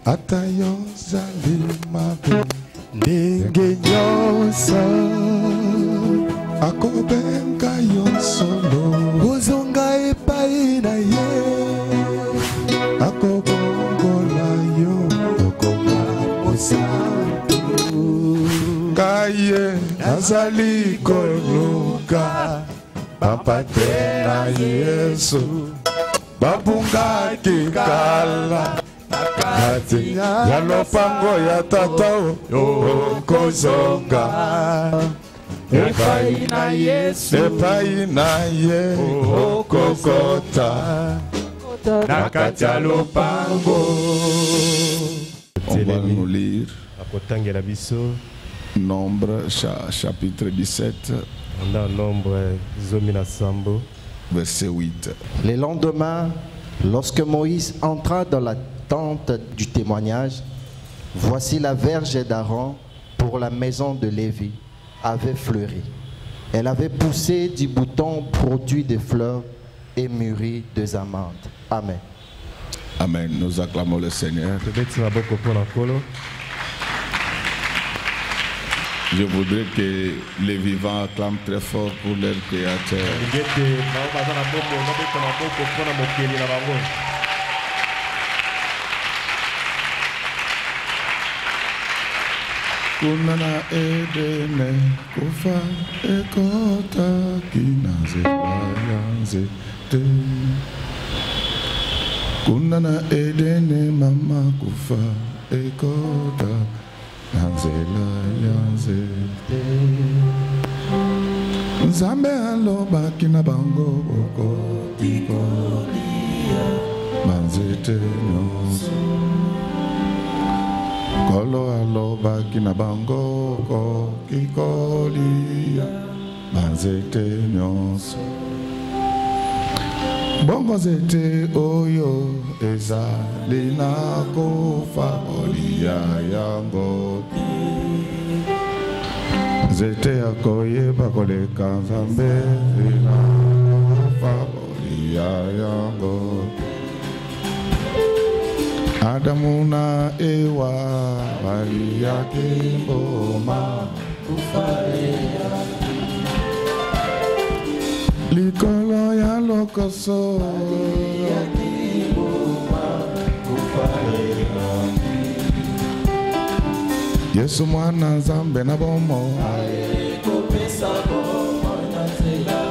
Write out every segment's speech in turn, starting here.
Atayo zalimabe ndenge nyonso akobenga yo solo ozonga epai na ye akobongola yo okoma mosantu kaye nazali koluka papa te na Yesu babungaki kala Ati ya lopango ya tata okozonga epai na Yesu epai na ye okokota na kati ya lopango. On va nous lire Nombre chapitre 17 verset 8. Le lendemain, lorsque Moïse entra dans la tente du témoignage, voici la verge d'Aaron pour la maison de Lévi avait fleuri. Elle avait poussé du bouton produit de fleurs et mûri des amandes. Amen. Amen. Nous acclamons le Seigneur. Je voudrais que les vivants acclament très fort pour leur Créateur. Kunana edene kufa ekota kinaze bayanze te. Kunana edene mama kufa ekota nanzela yanze te. Nzambe aloba kina bango boko tikolia manzete nyonso. Kolo aloba kina bango ko kikolia manzete nyonso. Bongo zete oyo ezali na kofa olia yango. Zete akoyeba koleka Nzambe na kofa olia yango. Adamu na Ewa waliyake mboma kufalia likolo ya lokoso waliyake mboma kufalia Yesu mwana Nzambe na bomo kopesa bomo na nzela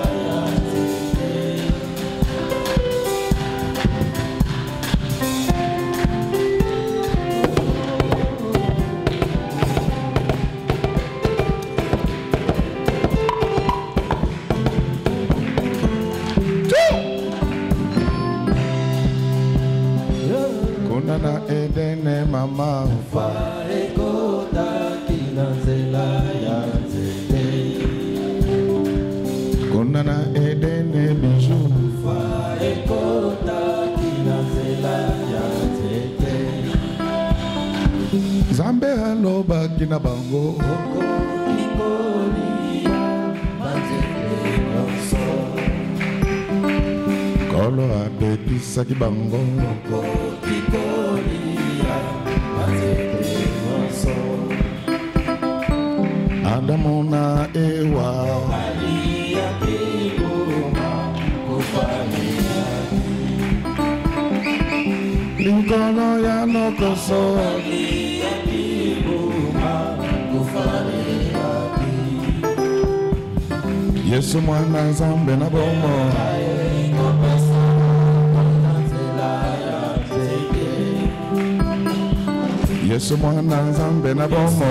na edene mama ufa ekota kinanzela yanzete. Kuna na edene biju ufa ekota kinanzela yanzete. Zambe aloba kina bango kikoli manzete nyonso. Kolo abebisa kibango Adamu na Ewa likolo ya lokoso Yesu mwana Nzambe na bomo Yesu mwana Nzambe na bomo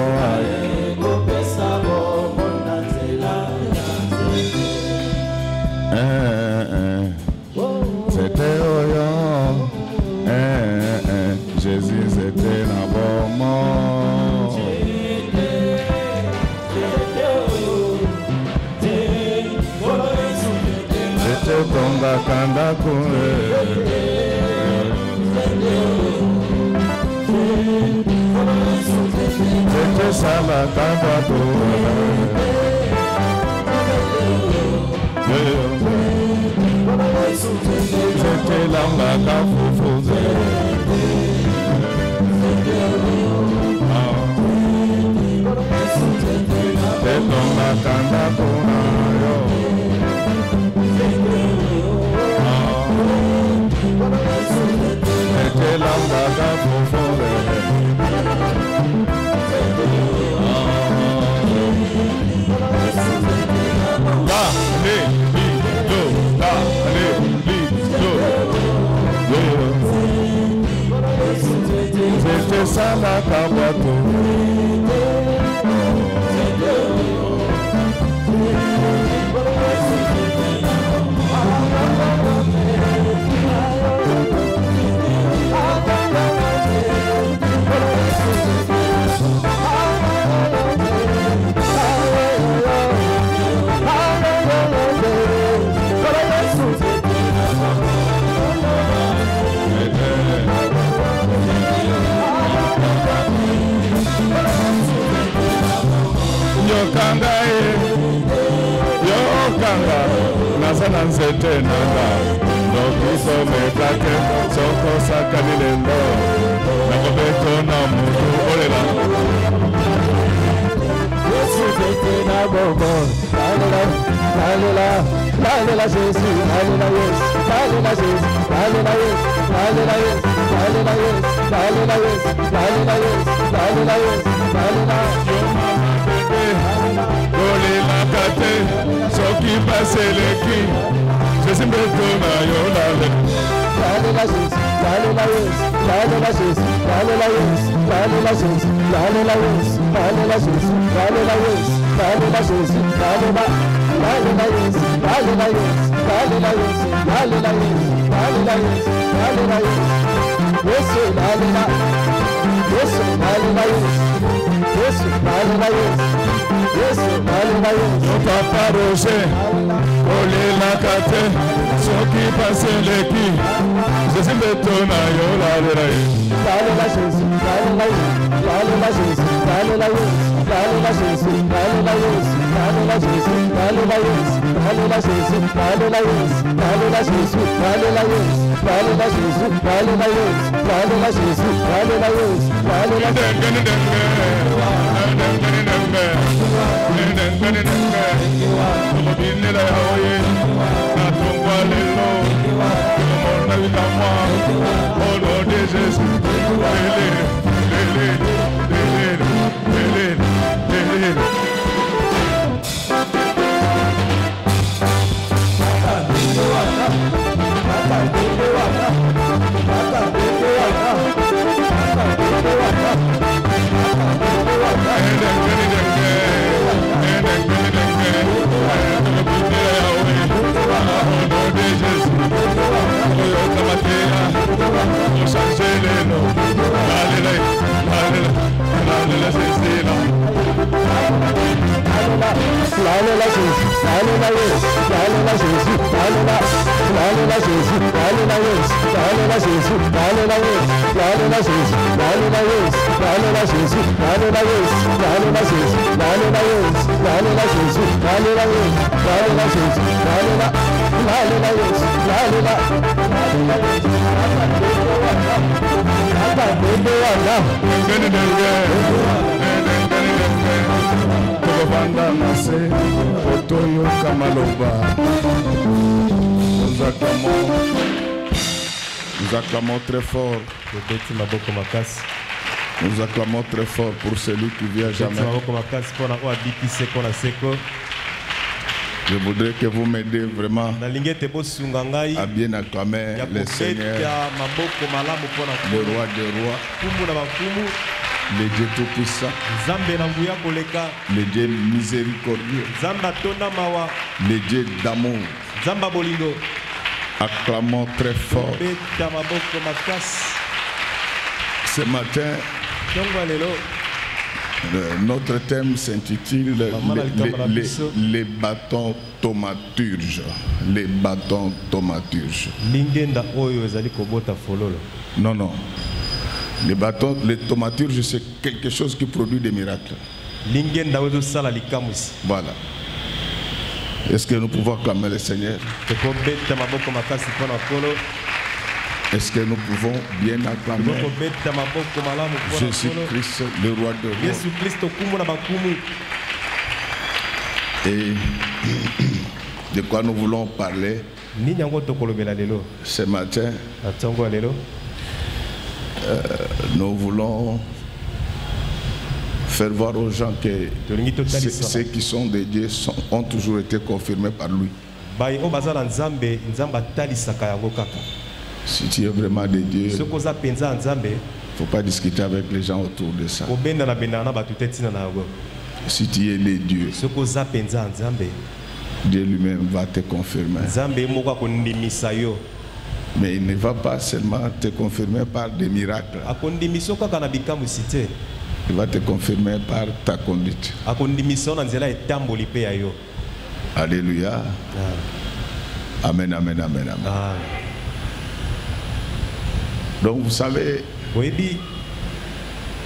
kopesa bomo na nzela c'était oyo Jésus c'était na bomo c'était tonga kanda kure C'était sala tabato C'était langa kafufuze kanda kuna yo. Ekelamba kapofore. Sana kabato. Yokanga nasana nsete nanga nokuso mekake soko sakanilendo nakobeto na mutu olela Yesu tete na bobo lalela Jesu lalela Yesu lalela Jesu lalela Yesu lalela Yesu lalela Yesu lalela Yesu lalela Yesu lalela Yesu lalela Olela kate soki baseleki Jésus mbetona yo lale lalela Jésus lalela Yesu lalela Jésus lalela Yesu lalela Jésus lalela Yesu lalela Jésus lalela Yesu lalela Jésus lalela Yesu lalela Yesu lalela Yesu lalela Yesu lalela Yesu lalela Yesu Yesu lalela Yesu lalela Yesu Yesu lalela Yesu Yesu lalela Yesu Papa Roger olela kate soki paseleki Jésus mbetona yo lalela Yesu lalela Jésus lalela Yesu lalela Jésus lalela Yesu lalela Jésus lalela Yesu lalela Jésus lalela Yesu lalela Jésus lalela Yesu lalela Jésus lalela Yesu lalela Jésus lalela Yesu lalela Jésus lalela Yesu lalela Nous acclamons très fort. Nous acclamons très fort pour celui qui vient jamais. Je voudrais que vous m'aidiez vraiment à bien acclamer le Seigneur, le roi des rois, le Dieu tout-puissant, le Dieu miséricordieux, le Dieu d'amour. Acclamons très fort. Ce matin, notre thème s'intitule les bâtons thaumaturges. Les bâtons thaumaturges. Non, non. Les thaumaturges, c'est quelque chose qui produit des miracles. Voilà. Est-ce que nous pouvons acclamer le Seigneur? Est-ce que nous pouvons bien acclamer Jésus-Christ, le roi de roi? Et de quoi nous voulons parler ce matin? Nous voulons faire voir aux gens que ceux qui sont de Dieu ont toujours été confirmés par lui. Si tu es vraiment de Dieu, il ne faut pas discuter avec les gens autour de ça. Si tu es de Dieu, Dieu lui-même va te confirmer. Mais il ne va pas seulement te confirmer par des miracles. Il va te confirmer par ta conduite. Alléluia. Amen, amen, amen, amen. Donc vous savez,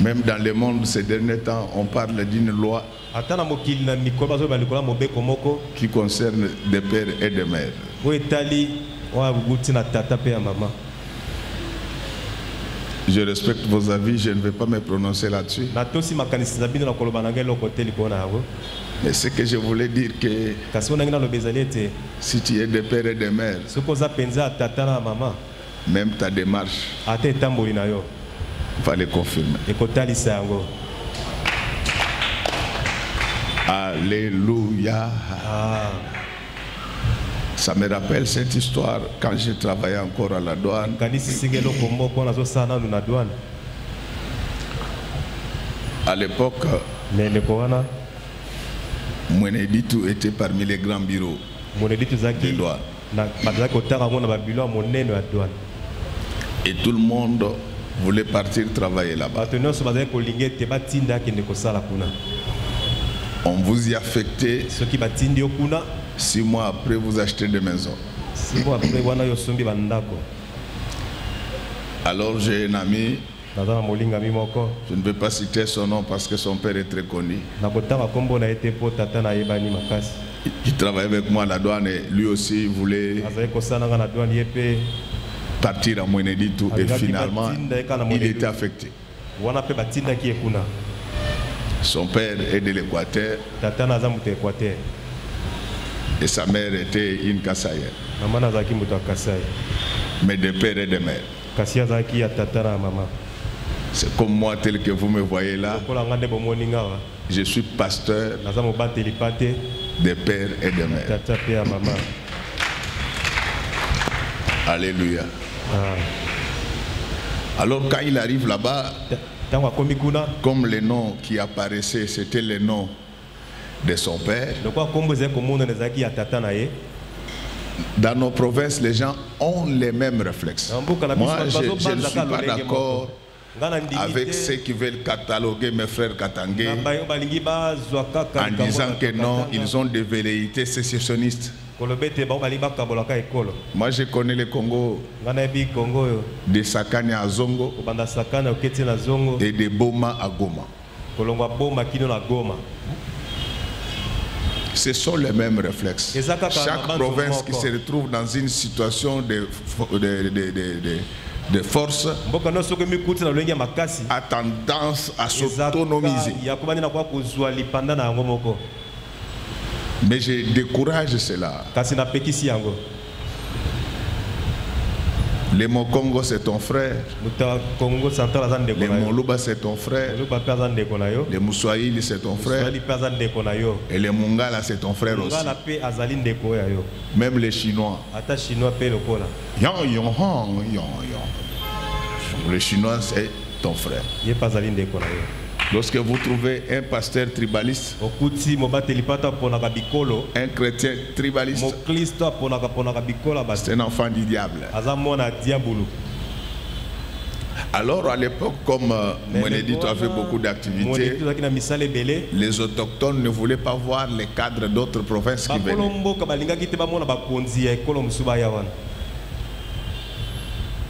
même dans le monde ces derniers temps, on parle d'une loi qui concerne des pères et des mères. Je respecte vos avis, je ne vais pas me prononcer là-dessus. Mais ce que je voulais dire que si tu es des pères et des mères, même ta démarche va les confirmer. Alléluia. Ça me rappelle cette histoire quand je travaillais encore à la douane. À l'époque, Mweneditu était parmi les grands bureaux de douane. Et tout le monde voulait partir travailler là-bas. On vous y affectait. 6 mois après, vous achetez des maisons. Alors j'ai un ami, je ne vais pas citer son nom parce que son père est très connu. Il travaillait avec moi à la douane et lui aussi voulait partir à Mweneditu et finalement il était affecté. Son père est de l'Équateur et sa mère était une Kassaïenne. Mais de père et de mère. C'est comme moi tel que vous me voyez là. Je suis pasteur de père et de mère. Alléluia. Alors quand il arrive là-bas, comme les noms qui apparaissaient, c'était les noms de son père. Dans nos provinces, les gens ont les mêmes réflexes. Moi, je ne suis pas d'accord avec ceux qui veulent cataloguer mes frères Katangé en disant que non, ils ont des velléités sécessionnistes. Moi, je connais le Congo de Sakane à Zongo et de Boma à Goma. Ce sont les mêmes réflexes. Chaque province qui se retrouve dans une situation de force a tendance à s'autonomiser. Mais je décourage cela. Les Mokongo c'est ton frère. Les Moluba c'est ton frère. Les Moussaïli c'est ton frère. Et les Mongala c'est ton frère aussi. Même les Chinois. Les Chinois c'est ton frère. Lorsque vous trouvez un pasteur tribaliste, un chrétien tribaliste, c'est un enfant du diable. Alors à l'époque, comme Mweneditu avait beaucoup d'activités, les autochtones ne voulaient pas voir les cadres d'autres provinces qui venaient.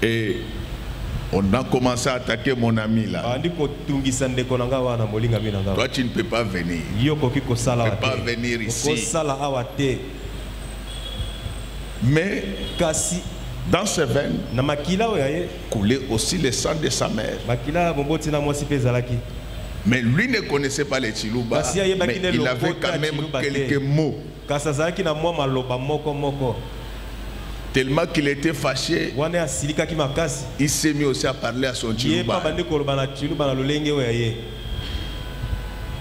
Et on a commencé à attaquer mon ami là. Toi, tu ne peux pas venir. Tu ne peux pas venir ici. Mais dans ses veines coulait aussi le sang de sa mère. Mais lui ne connaissait pas les Chiluba, mais il avait quand même quelques mots. Tellement qu'il était fâché, il s'est mis aussi à parler à son Chiluba.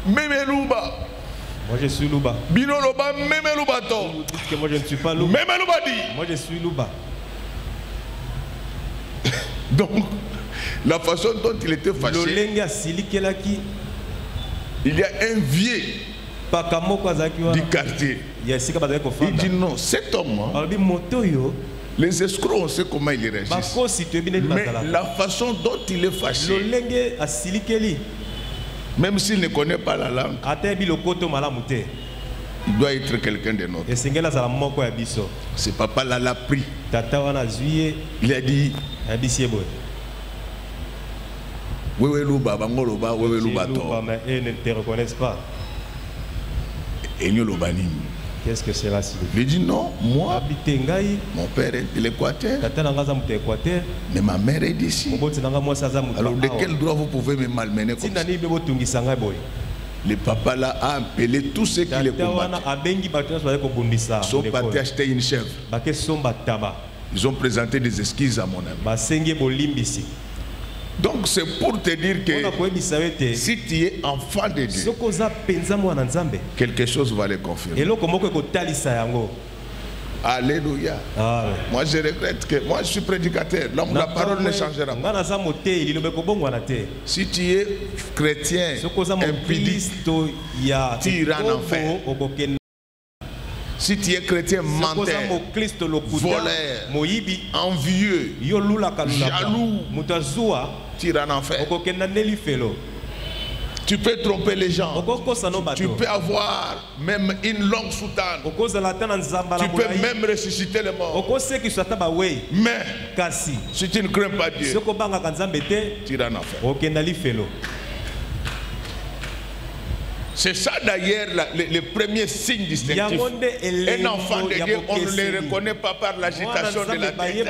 Memeluba. Moi je suis Luba. Binoloba Memeluba to. Vous dites que moi je ne suis pas Luba. Memeluba dit. Moi je suis Luba. Donc, la façon dont il était fâché, il y a un vieux du quartier. Il dit non, cet homme, les escrocs, on sait comment il réagit. Mais la façon dont il est fâché, même s'il ne connaît pas la langue, il doit être quelqu'un de notre. Ce papa là l'a pris. Il a dit Wewe Luba, Bangoloba, Wewe Luba to. Mais eux ne te reconnaissent pas. Et nous l'obani. Qu'est-ce que cela signifie? Il dit non, moi, mon père est de l'Équateur, mais ma mère est d'ici. Alors de quel droit vous pouvez me malmener comme ça? Le papa là a appelé tous ceux qui les combattent. Ils sont partis acheter une chèvre. Ils ont présenté des excuses à mon ami. Donc c'est pour te dire que si tu es enfant de Dieu, quelque chose va le confirmer. Alléluia. Moi je regrette que moi je suis prédicateur. La parole ne changera pas. Si tu es chrétien, impudique, tu iras en enfer. Si tu es chrétien menteur, voleur, envieux, jaloux, tu iras en enfer. Tu peux tromper les gens. Tu peux avoir même une longue soutane. Tu peux même ressusciter les morts. Mais si tu ne crains pas Dieu, tu iras en enfer. C'est ça d'ailleurs le premier signe distinctif. Un enfant de Dieu, on ne le reconnaît pas par l'agitation de la tête.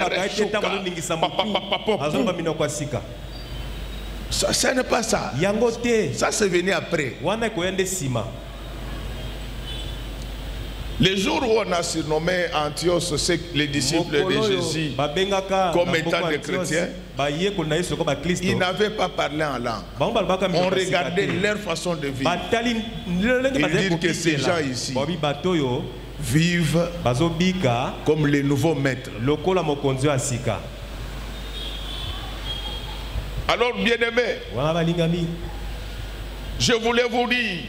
Ça n'est pas ça. Ça c'est venu après. Le jour où on a surnommé Antioche les disciples de Jésus comme étant des chrétiens, ils n'avaient pas parlé en langue. On regardait leur façon de vivre. Ils disent que ces gens ici vivent comme les nouveaux maîtres. Alors bien-aimés, je voulais vous dire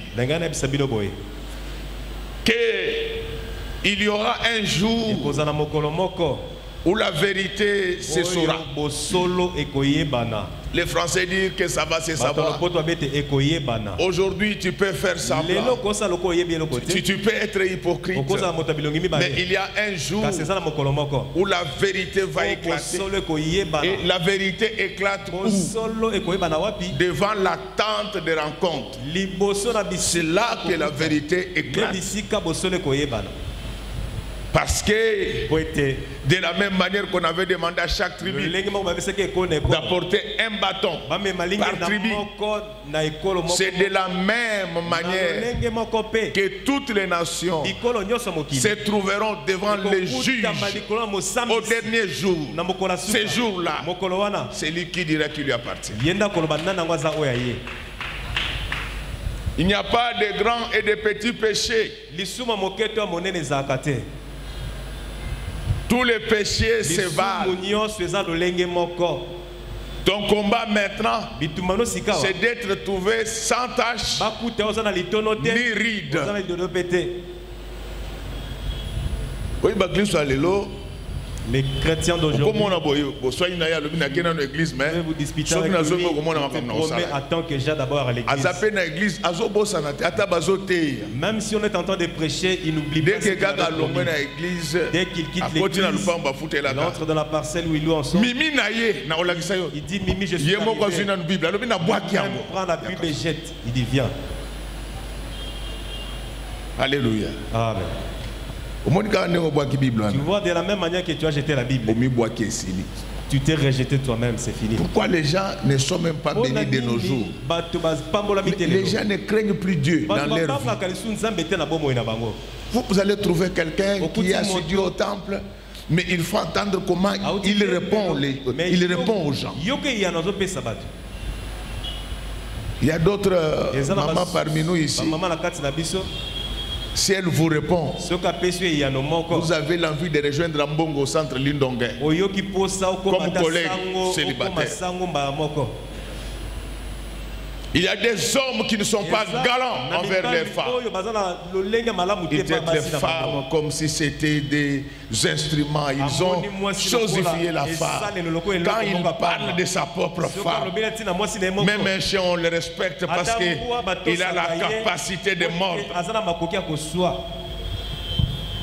qu'il y aura un jour où la vérité se saura. Les Français disent que ça va se savoir. Aujourd'hui, tu peux faire semblant. Tu peux être hypocrite. Mais il y a un jour où la vérité va éclater. Et la vérité éclate où? Devant la tente de rencontre. C'est là que la vérité éclate. Parce que de la même manière qu'on avait demandé à chaque tribu d'apporter un bâton par tribu, c'est de la même manière que toutes les nations se trouveront devant les juges au dernier jour. Ce jour-là, c'est lui qui dira qu'il lui appartient. Il n'y a pas de grands et de petits péchés. Tous les péchés se valent. Ton combat maintenant, c'est d'être trouvé sans tache ni ride. Les chrétiens d'aujourd'hui, vous attend que j'ai d'abord à l'église. Même si on est en train de prêcher, il n'oublie pas. Dès qu'il quitte l'église, il entre dans la parcelle où il loue ensemble. Il dit Mimi, je suis arrivé. Il prend la Bible et jette. Il dit viens. Alléluia. Amen. Tu vois de la même manière que tu as jeté la Bible. Tu t'es rejeté toi-même, c'est fini. Pourquoi les gens ne sont même pas bénis de nos jours? Les gens ne craignent plus Dieu dans leur vie. Vous allez trouver quelqu'un qui est assidu au temple, mais il faut entendre comment il répond aux gens. Il y a d'autres mamans parmi nous ici. Si elle vous répond, vous avez l'envie de rejoindre Mbongo au centre Lindongue comme collègue célibataire. Il y a des hommes qui ne sont pas galants envers les femmes. Ils traitent les femmes comme si c'était des instruments. Ils ont chosifié la femme. Quand ils parlent de sa propre femme, même un chien, on le respecte parce qu'il a la capacité de mordre.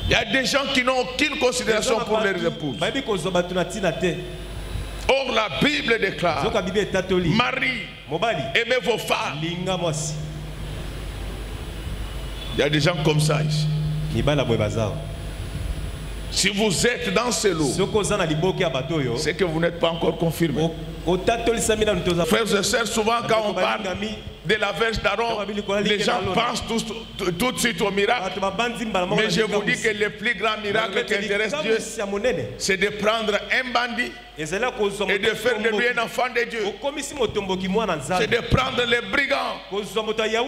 Il y a des gens qui n'ont aucune considération pour leurs épouses. Or, la Bible déclare, Marie, aimez vos femmes. Il y a des gens comme ça ici. Si vous êtes dans ce lot, c'est que vous n'êtes pas encore confirmé. Frères et sœurs, souvent quand on parle de la Vierge d'Aaron, les gens pensent tout de suite au miracle. Mais je vous dis que le plus grand miracle qui intéresse Dieu, c'est de prendre un bandit et de faire de lui un enfant de Dieu. C'est de prendre les brigands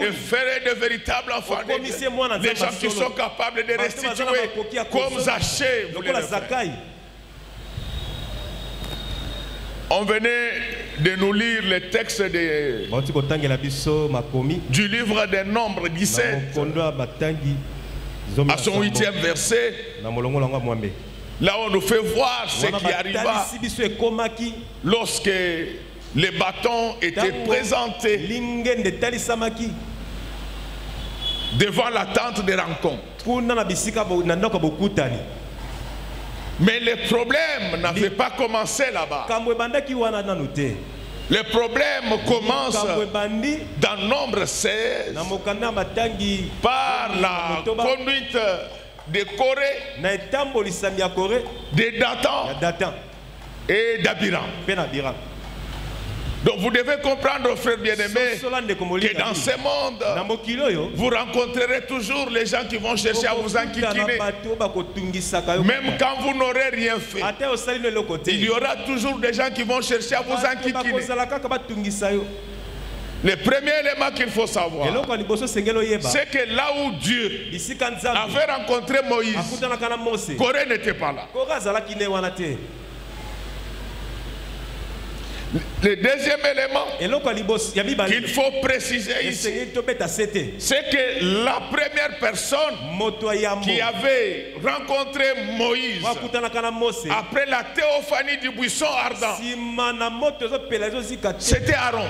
et faire de véritables enfants de Dieu. Les gens qui sont capables de restituer comme Zachée voulait le faire. On venait de nous lire le texte du livre des Nombres 17 à son 8e verset. Là on nous fait voir ce qui arriva lorsque les bâtons étaient présentés devant la tente de rencontre. Mais le problème n'avait pas commencé là-bas. Le problème commence dans Nombre 16 par la conduite de Corée, de Dathan et d'Abiram. Donc vous devez comprendre, frères bien-aimés, que dans ce monde, vous rencontrerez toujours les gens qui vont chercher à vous enquiquiner. Même quand vous n'aurez rien fait, il y aura toujours des gens qui vont chercher à vous enquiquiner. Le premier élément qu'il faut savoir, c'est que là où Dieu avait rencontré Moïse, Corée n'était pas là. Le deuxième élément qu'il faut préciser ici, c'est que la première personne qui avait rencontré Moïse après la théophanie du buisson ardent, c'était Aaron.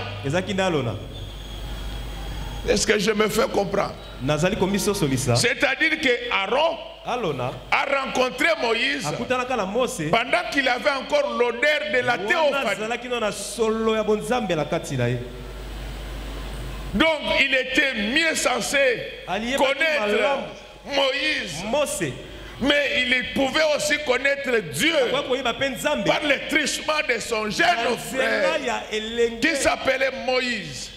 Est-ce que je me fais comprendre? C'est-à-dire que Aaron a rencontré Moïse pendant qu'il avait encore l'odeur de la théophanie. Donc il était mieux censé connaître Moïse, mais il pouvait aussi connaître Dieu par le trichement de son jeune frère qui s'appelait Moïse.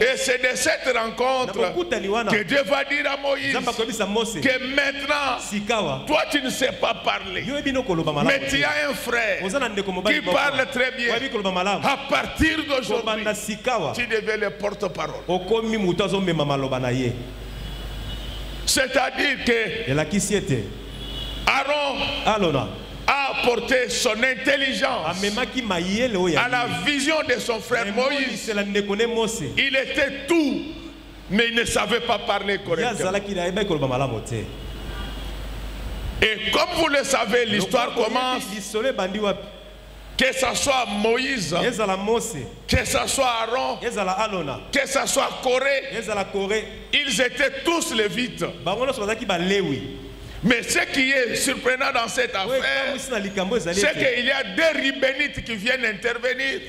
Et c'est de cette rencontre que Dieu va dire à Moïse que maintenant, toi tu ne sais pas parler, mais tu as un frère qui parle très bien. À partir d'aujourd'hui, tu deviens le porte-parole. C'est-à-dire que Aaron a apporté son intelligence à la vision de son frère Moïse. Il était tout, mais il ne savait pas parler correctement. Et comme vous le savez, l'histoire commence. Que ce soit Moïse, que ce soit Aaron, que ce soit Corée, ils étaient tous lévites. Mais ce qui est surprenant dans cette affaire, c'est qu'il y a deux Ribénites qui viennent intervenir.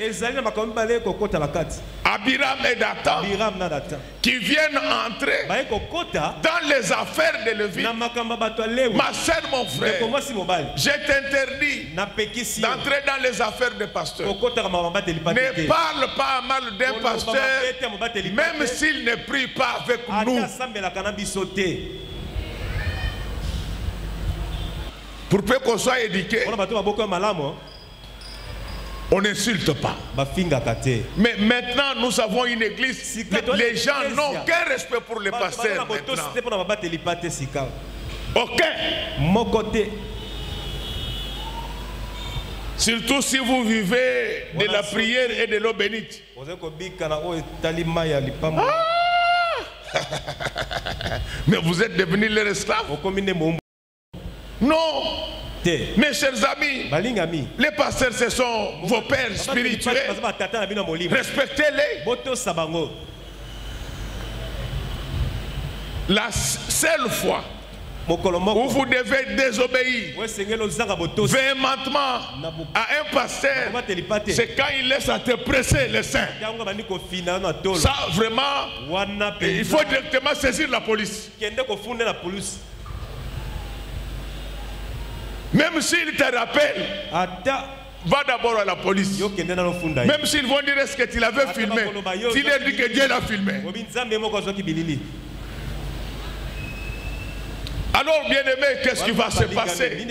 Abiram et Dathan, qui viennent entrer dans les affaires de Lévi. Ma soeur, mon frère, je t'interdis d'entrer dans les affaires des pasteurs. Ne parle pas mal d'un pasteur, même s'il ne prie pas avec nous. Pour peu qu'on soit éduqué, on n'insulte pas. Mais maintenant, nous avons une église. Les gens n'ont aucun respect pour les pasteurs maintenant. Aucun. Surtout si vous vivez de la prière et de l'eau bénite. Mais vous êtes devenus leurs esclaves. Non. Mes chers amis, les pasteurs, ce sont vos pères spirituels. Respectez-les. La seule fois où vous devez désobéir véhémentement à un pasteur, c'est quand il laisse à te presser le sein. Ça, vraiment, il faut directement saisir la police. Même s'il te rappelle, va d'abord à la police. Même s'ils vont dire est-ce que tu l'avais filmé, tu leur dis que Dieu l'a filmé. Alors, bien aimé, qu'est-ce qui va se passer?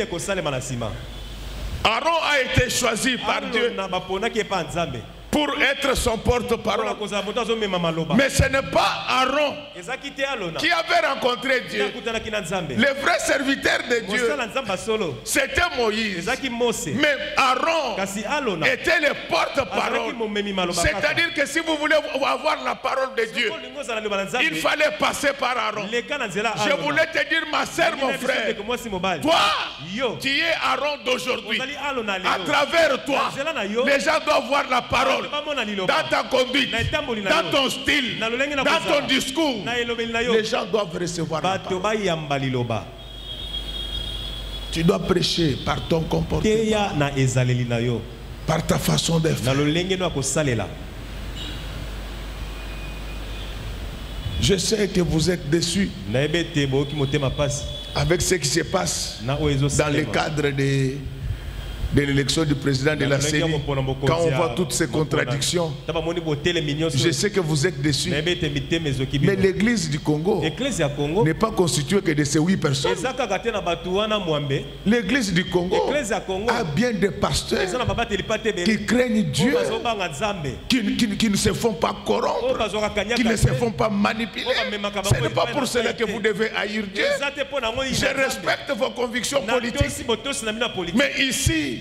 Aaron a été choisi par Dieu pour être son porte-parole. Mais ce n'est pas Aaron qui avait rencontré Dieu. Le vrai serviteur de Dieu, c'était Moïse. Mais Aaron était le porte-parole. C'est-à-dire que si vous voulez avoir la parole de Dieu, il fallait passer par Aaron. Je voulais te dire, ma sœur, mon frère, toi, tu es Aaron d'aujourd'hui. À travers toi, les gens doivent voir la parole. Dans ta conduite, dans ton style, dans ton discours, les gens doivent recevoir la parole. Tu dois prêcher par ton comportement, par ta façon de faire. Je sais que vous êtes déçus avec ce qui se passe dans le cadre de l'élection du président de la CENI. Quand on voit toutes ces contradictions, je sais que vous êtes déçus. Mais l'église du Congo n'est pas constituée que de ces 8 personnes. L'église du Congo a bien des pasteurs qui craignent Dieu, qui ne se font pas corrompre, qui ne se font pas manipuler. Ce n'est pas pour cela que vous devez haïr Dieu. Je respecte vos convictions politiques. Mais ici,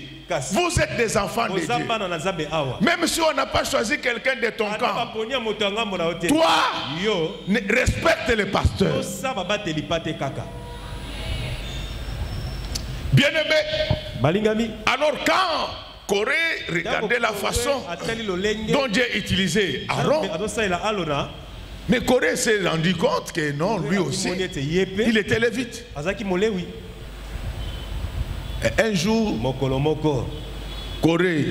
vous êtes des enfants de Dieu. Même si on n'a pas choisi quelqu'un de ton camp, toi, respecte les pasteurs. Bien-aimé, alors quand Corée regardait la façon dont Dieu utilisait Aaron, mais Corée s'est rendu compte que non, lui aussi, il était lévite. Et un jour, Corée,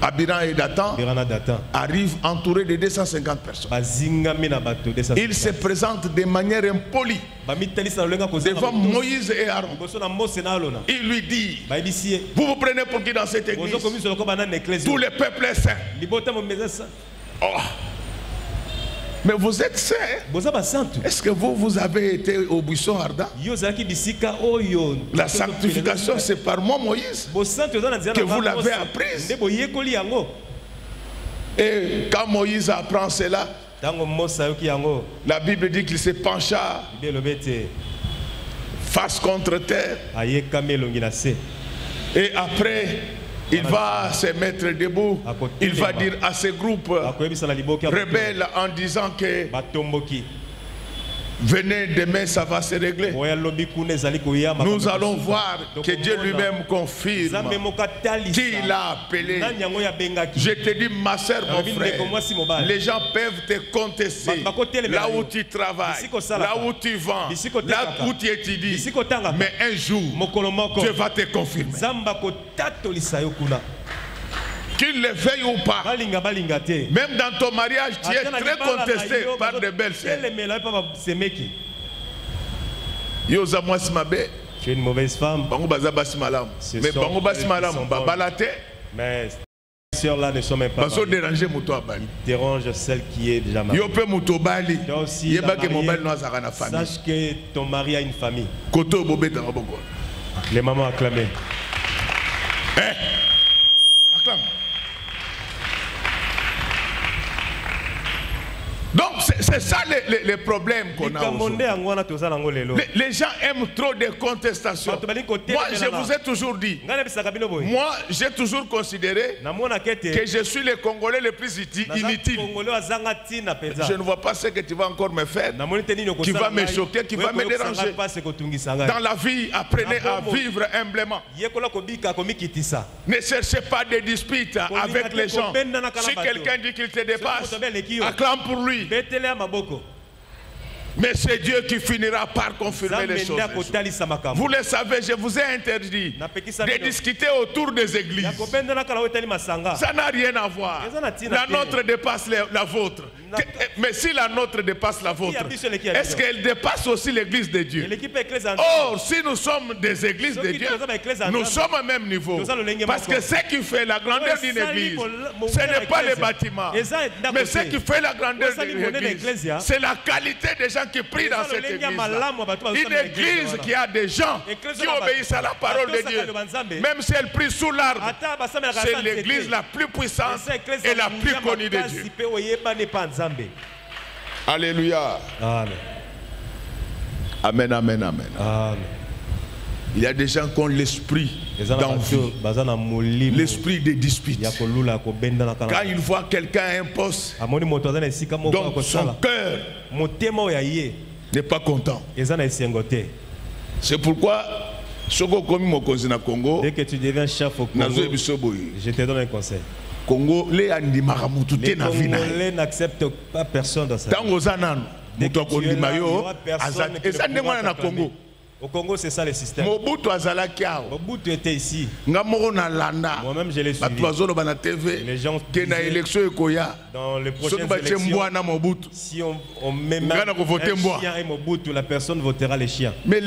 Abiram et Dathan arrivent entourés de 250 personnes. Ils se présentent de manière impolie devant Moïse et Aaron. Il lui dit, vous vous prenez pour qui dans cette église? Tout le peuple est saint. Oh. Mais vous êtes saint. Est-ce que vous avez été au buisson ardent? La sanctification, c'est par moi, Moïse, que vous l'avez apprise. Et quand Moïse apprend cela, la Bible dit qu'il se pencha face contre terre. Et après, il va se mettre debout. Il va dire à ce groupe rebelle en disant que Venez demain, ça va se régler. Nous allons voir que Dieu lui-même confirme qui l'a appelé. Je te dis, ma soeur, mon frère, les gens peuvent te contester là où tu travailles, là où tu vends, là où tu étudies. Mais un jour, Dieu va te confirmer. Qu'il le veuille ou pas, même dans ton mariage, tu es très contesté par des belles sœurs. Tu es une mauvaise femme. Mais bango basi malam, babalate. Mais ces sœurs-là ne sont même pas mariées. Ils dérangent celle qui est déjà mariée. Toi aussi, sache que ton mari a une famille. Les mamans acclament. Acclame. Donc c'est ça les problèmes qu'on a aujourd'hui. Les gens aiment trop de contestations. Moi je vous ai toujours dit, moi j'ai toujours considéré que je suis le Congolais le plus inutile. Je ne vois pas ce que tu vas encore me faire, qui va me choquer, qui va me déranger. Dans la vie, apprenez à vivre humblement. Ne cherchez pas de disputes avec les gens. Si quelqu'un dit qu'il te dépasse, acclame pour lui. Mais c'est Dieu qui finira par confirmer les choses. Vous le savez, je vous ai interdit de discuter autour des églises. Ça n'a rien à voir. La nôtre dépasse la vôtre. Mais si la nôtre dépasse la vôtre, est-ce qu'elle dépasse aussi l'église de Dieu? Or, si nous sommes des églises de Dieu, nous sommes au même niveau. Parce que ce qui fait la grandeur d'une église, ce n'est pas les bâtiments. Mais ce qui fait la grandeur d'une église, c'est la qualité des gens qui prient dans cette église. Une église qui a des gens qui obéissent à la parole de Dieu. Même si elle prie sous l'arbre, c'est l'église la plus puissante et la plus connue de Dieu. Alléluia. Amen. Amen, amen, amen. Amen. Il y a des gens qui ont l'esprit d'envie, l'esprit de dispute. Quand ils voient quelqu'un à un poste, donc son cœur n'est pas content. C'est pourquoi, dès que tu deviens chef au Congo, je te donne un conseil. Les Congolais n'acceptent pas personne dans sa vie. Au Congo, c'est ça le système. Mobutu était ici. Moi-même, je l'ai suivi. Les gens disaient, dans les prochaines élections, si on met un chien et Mobutu, la personne votera les chiens. Mais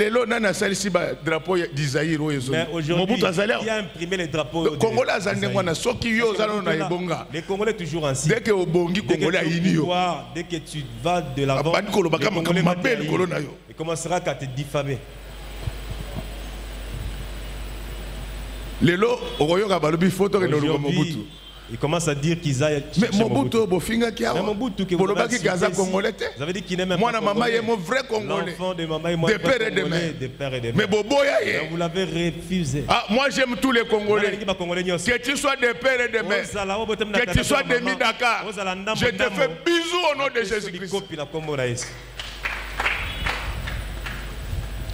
aujourd'hui, il a imprimé les drapeaux. Les Congolais toujours ainsi. Dès que tu vas de l'avant, il commencera à te diffamer. Il commence à dire qu'ils aillent chercher Mobutu. Mais Mobutu, que vous avez dit qu'il n'est même pas Congolais. L'enfant de maman et moi, de père et de mère. Mais vous l'avez refusé. Moi j'aime tous les Congolais. Que tu sois de père et de mère, que tu sois de Midaka, je te fais bisous au nom de Jésus-Christ.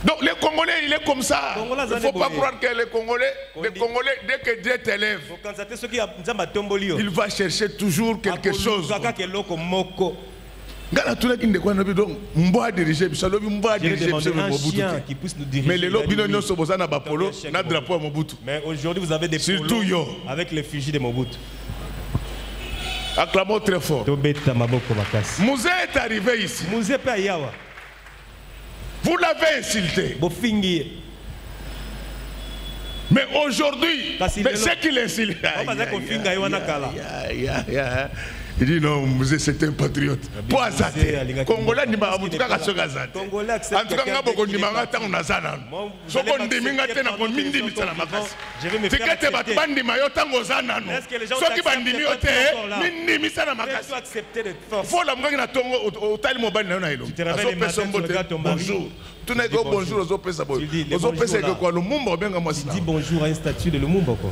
Donc les Congolais, il est comme ça. Il ne faut pas croire que les Congolais, dès que Dieu t'élève, il va chercher toujours quelque chose. Mais aujourd'hui vous avez des polos avec les fusils de Mobutu. Acclamons très fort. Mouzé est arrivé ici. Vous l'avez insulté. Mais aujourd'hui, c'est qu'il insulte. Il dit non, c'est un patriote. Poisate. Congolais ni ba mutuka ka sogazate. En tout cas ngabo ni manga tango nazana. Soko ndiminga tena ko mindi misala makasi. Tikete batu bandi mayo tango zanano. Soki bandi mi ote mindi misala makasi. Faut la manga na tongo otali mobali na yo. Aso pesa mbote. Bonjour. Tu n'es que bonjour aux pesa boy. Aux pesa que quoi le mumba benga moi si. Dis bonjour à une statue de le mumba quoi.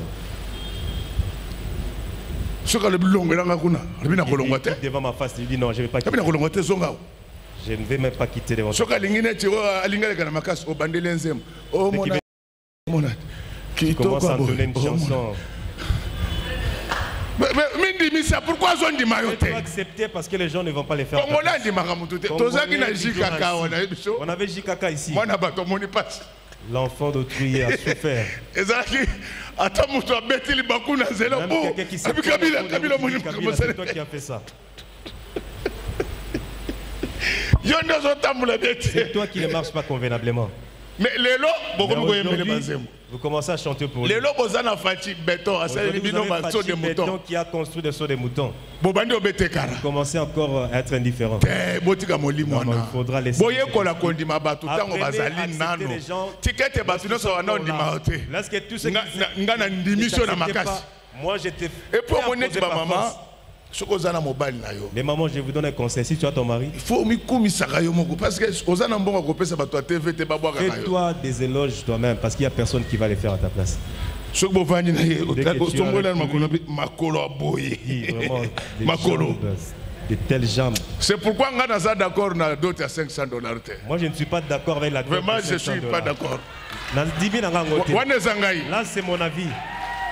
Devant ma face, il dit non, je ne vais pas quitter. Je ne vais même pas quitter les voitures. Tu commences à donner une chanson. Mais pourquoi ils ont dit mayotte? Il faut accepter parce que les gens ne vont pas les faire. On avait Jikaka ici. L'enfant d'autrui a souffert. C'est toi qui as fait ça. C'est toi qui ne marches pas convenablement. Mais vous commencez à chanter pour lui. Béton qui a construit des sauts de moutons. Vous commencez encore à être indifférent. Il faudra laisser. Lorsque tout ce moi j'étais. Mais maman, je vous donne un conseil. Si tu as ton mari, fais-toi des éloges toi-même parce qu'il n'y a personne qui va les faire à ta place. De telles jambes. C'est pourquoi on a d'accord na dot à $500. Moi je ne suis pas d'accord avec la dot. Vraiment je ne suis pas d'accord. Là c'est mon avis.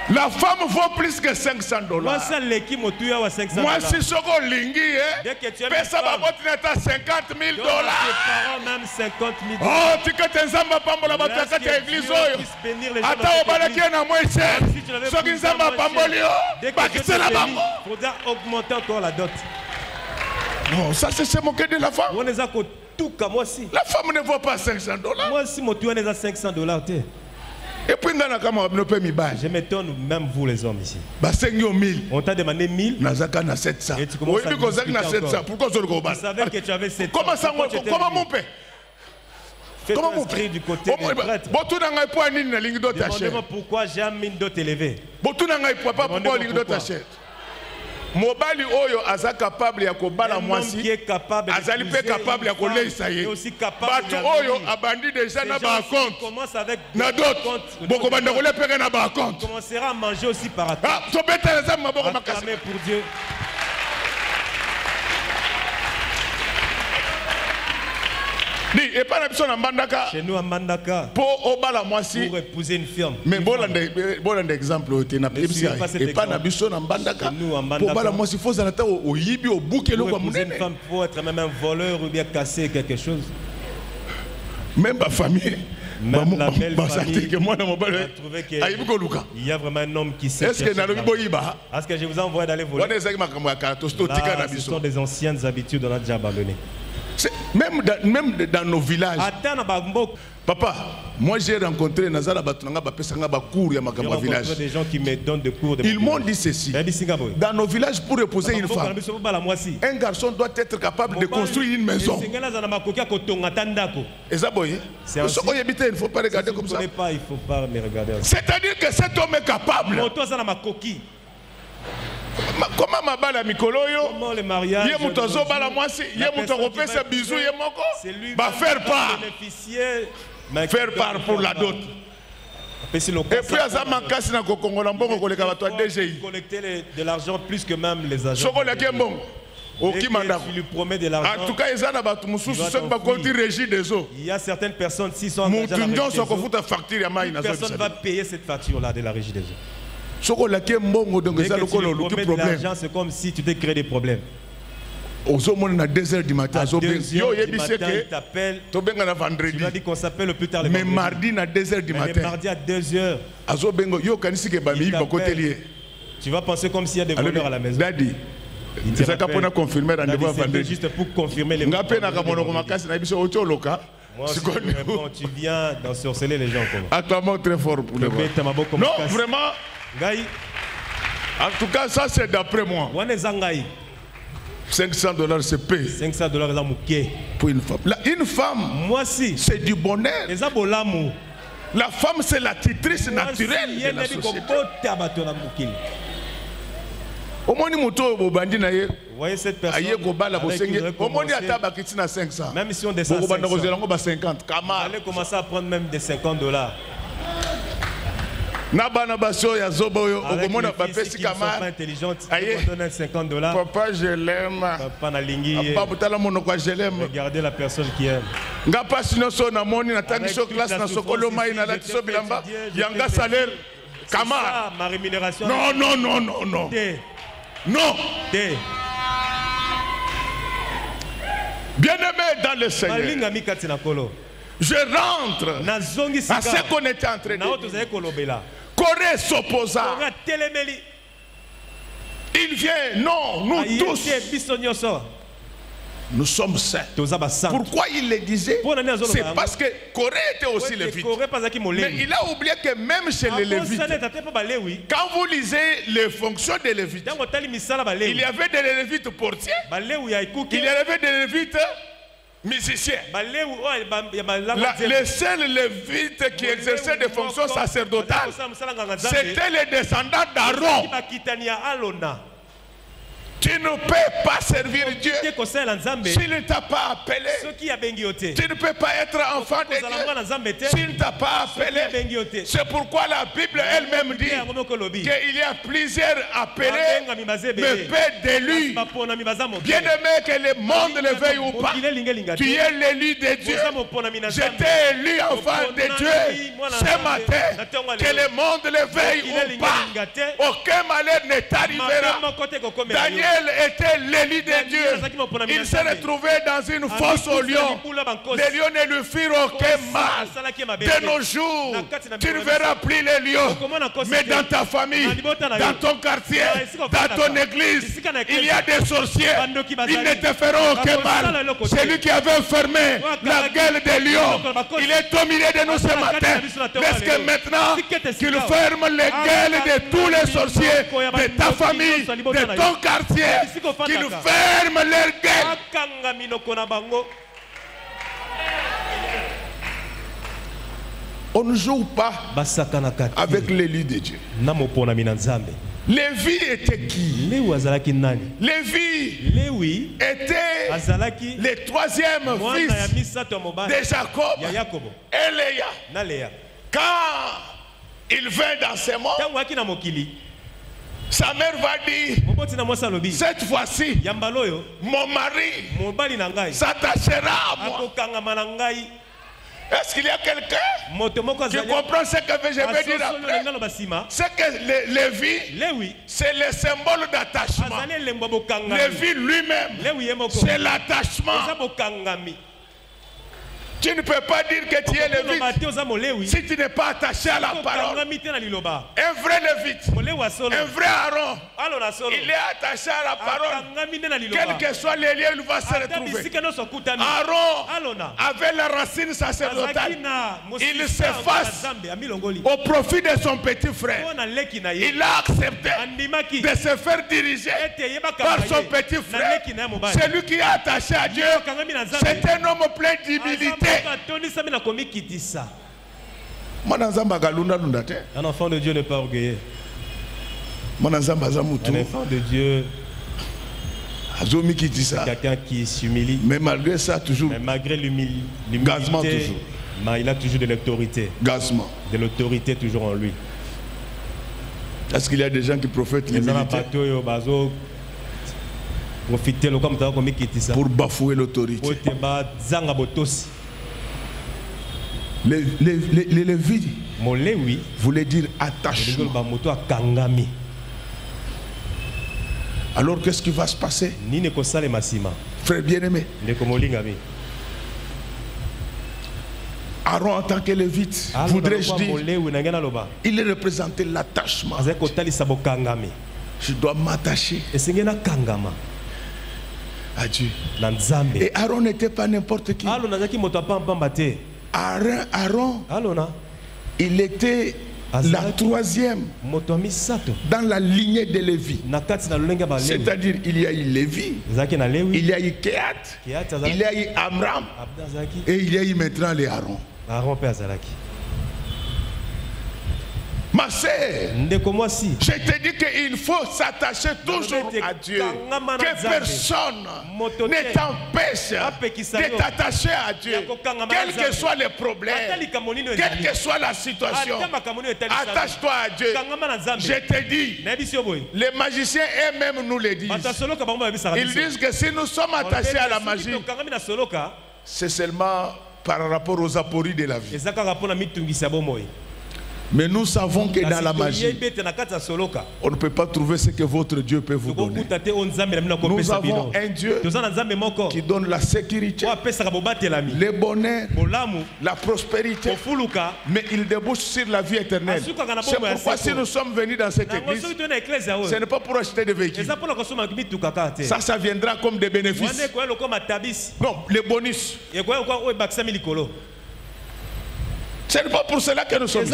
La femme vaut plus que $500. Moi, c'est l'équipe au tuyau à $500. Moi, si je suis lingi, ça va être $50,000. Même $50,000. Oh, tu que tes zamba pambola bataka te église oyo. Ata obalaki na moins cher. Soki zamba pamboli yo, bakise la bango. Il faudra augmenter encore la dot. Non, ça c'est se moquer de la femme. On les a tout comme moi aussi. La femme ne vaut pas $500. Moi aussi, mon tuyau est à $500. Et puis, je m'étonne, même vous les hommes ici. On t'a demandé 1000. Nazaka 700. Et tu commences à pourquoi tu savais que tu avais 700. Comment mon père? Comment mon père du côté des prêtres? Demandez-moi pourquoi j'ai un mine dot élevé. Mobali oyo aza capable ya kobala mwasi azali pe capable ya koleisa ye bato oyo abandi déjà na ba compte na d'autres boko banda kole peke na ba compte commencera à manger aussi par terre. Ah to beta za maboko makasi pour Dieu. Chez nous à Mbandaka, pour épouser une firme. Mais bon exemple, pour épouser une femme, pour être même un voleur ou bien casser quelque chose. Même ma famille. Même la belle famille a trouvé qu'il y a vraiment un homme qui sait. Est-ce que je vous envoie d'aller voler? Là, ce sont des anciennes habitudes qu'on a déjà abandonnées. Même dans nos villages. Papa, moi j'ai rencontré des gens qui me donnent des cours. Ils m'ont dit ceci. Dans nos villages, pour épouser une femme, un garçon doit être capable de construire une maison. Et ça, il ne faut pas regarder comme ça. Il ne faut pas me regarder. C'est-à-dire que cet homme est capable. Comment mabala mikolo yo? Le mariage? Yé mutozo bala mwasi, yé mutoko pesa bisou yé moko. Ba faire part. Faire part pour la dot. Et puis azama kasi na kokongola mbongo koleka bato a DGI. Collecter de l'argent plus que même les agents. Soko la kembongo. lui promet de l'argent. En tout cas, il y a certaines personnes qui sont personne va payer cette facture-là de la régie des eaux. Dès que tu lui promets de l'argent, c'est comme si tu t'es créé des problèmes. À 2h du matin, il t'appelle. Tu vas dire qu'on s'appelle le plus tard le mais mardi à 2h du matin. Mardi à 2h. Tu vas penser comme s'il y a des voleurs à la maison. C'est ça qu'on a confirmé rendez-vous vendredi. Juste pour confirmer les Moi, tu viens d'ensorceler les gens. Acclamons très fort pour le voir. Non, vraiment. En tout cas, ça c'est d'après moi. $500 c'est payé. $500 pour une femme. Une femme, moi si, c'est du bonheur. La femme c'est la titrice naturelle de la société. Au moins ni moto bobandi na ye. Voyez cette personne. Au moins ni ataba kitina 500. Même si on descend à 50. Allez commencer à prendre même des $50. Avec les filles qui ne sont pas intelligentes, ils vont donner $50. Papa, je l'aime. Papa na lingi. Je l'aime. Regardez la personne qui aime. Avec toute la salaire. C'est ça, ma rémunération. Non, non, non, non, non. Non. Bien-aimé dans le Seigneur, je rentre à ce qu'on était en train de dire. Corée s'opposa. Il vient, non, nous tous, nous sommes saints. Pourquoi il le disait? C'est parce que Corée était aussi lévite. Mais il a oublié que même chez les lévites, quand vous lisez les fonctions des lévites, il y avait des lévites portiers, il y avait des lévites musiciens. Les seuls lévites qui exerçaient des fonctions sacerdotales, c'était les descendants d'Aaron. Tu ne peux pas servir Dieu s'il ne t'a pas appelé. Tu ne peux pas être enfant de Dieu s'il ne t'a pas appelé. C'est pourquoi la Bible elle-même dit qu'il y a plusieurs appelés, mais peu d'élus. Bien aimé que le monde le veuille ou pas, tu es l'élu de Dieu. J'étais élu enfant de Dieu ce matin. Que le monde le veuille ou pas, aucun malheur ne t'arrivera. Daniel était l'élu de Dieu. Il s'est retrouvé dans une fosse aux lions. Les lions ne lui firent aucun mal. De nos jours, tu ne verras plus les lions. Mais dans ta famille, dans ton quartier, dans ton église, il y a des sorciers. Ils ne te feront aucun mal. Celui qui avait fermé la gueule des lions, il est au milieu de nous ce matin. Parce que maintenant, qu'il ferme les gueules de tous les sorciers de ta famille, de ton quartier. Qu'ils ferment leur gueule. On ne joue pas avec l'élu de Dieu. Lévi était qui? Lévi était le troisième fils de Jacob et Léa. Quand il vint dans ce monde, sa mère va dire, cette fois-ci, mon mari s'attachera à moi. Est-ce qu'il y a quelqu'un qui comprend ce que je vais dire après? C'est que Lévi, c'est le symbole d'attachement. Lévi lui-même, c'est l'attachement. Tu ne peux pas dire que tu es lévite si tu n'es pas attaché à la parole. Un vrai lévite, un vrai Aaron, il est attaché à la parole. Quel que soit les lieux, il va se retrouver. Aaron avait la racine sacerdotale. Il s'efface au profit de son petit frère. Il a accepté de se faire diriger par son petit frère. Celui qui est attaché à Dieu, c'est un homme plein d'humilité. Un enfant de Dieu n'est pas orgueilleux. Un enfant de Dieu, c'est quelqu'un qui s'humilie. Mais malgré ça, toujours. Mais malgré l'humilité, il a toujours de l'autorité. De l'autorité toujours en lui. Est-ce qu'il y a des gens qui profitent l'humilité pour bafouer l'autorité? Les Lévites voulaient dire attachement. Alors qu'est-ce qui va se passer? Frère bien-aimé, Aaron en tant que Lévite, voudrais-je dire, il représentait l'attachement. Je dois m'attacher à Dieu. Et Aaron n'était pas n'importe qui. Aaron, il était la troisième dans la lignée de Lévi. C'est-à-dire il y a eu Lévi, il y a eu Kehat, il y a eu Amram et il y a eu maintenant les Aaron. Ma sœur, je te dis qu'il faut s'attacher toujours à Dieu. Que personne ne t'empêche de t'attacher à Dieu. Quels que soient les problèmes, quelle que soit la situation, attache-toi à Dieu. Je te dis, les magiciens eux-mêmes nous le disent. Ils disent que si nous sommes attachés à la magie, c'est seulement par rapport aux apories de la vie. Mais nous savons que dans la magie, on ne peut pas trouver ce que votre Dieu peut vous donner. Nous avons un Dieu qui donne la sécurité, le bonheur, la prospérité, mais il débouche sur la vie éternelle. C'est pourquoi si nous sommes venus dans cette église, ce n'est pas pour acheter des véhicules. Ça viendra comme des bénéfices. Non, les bonus. Ce n'est pas pour cela que nous sommes ici.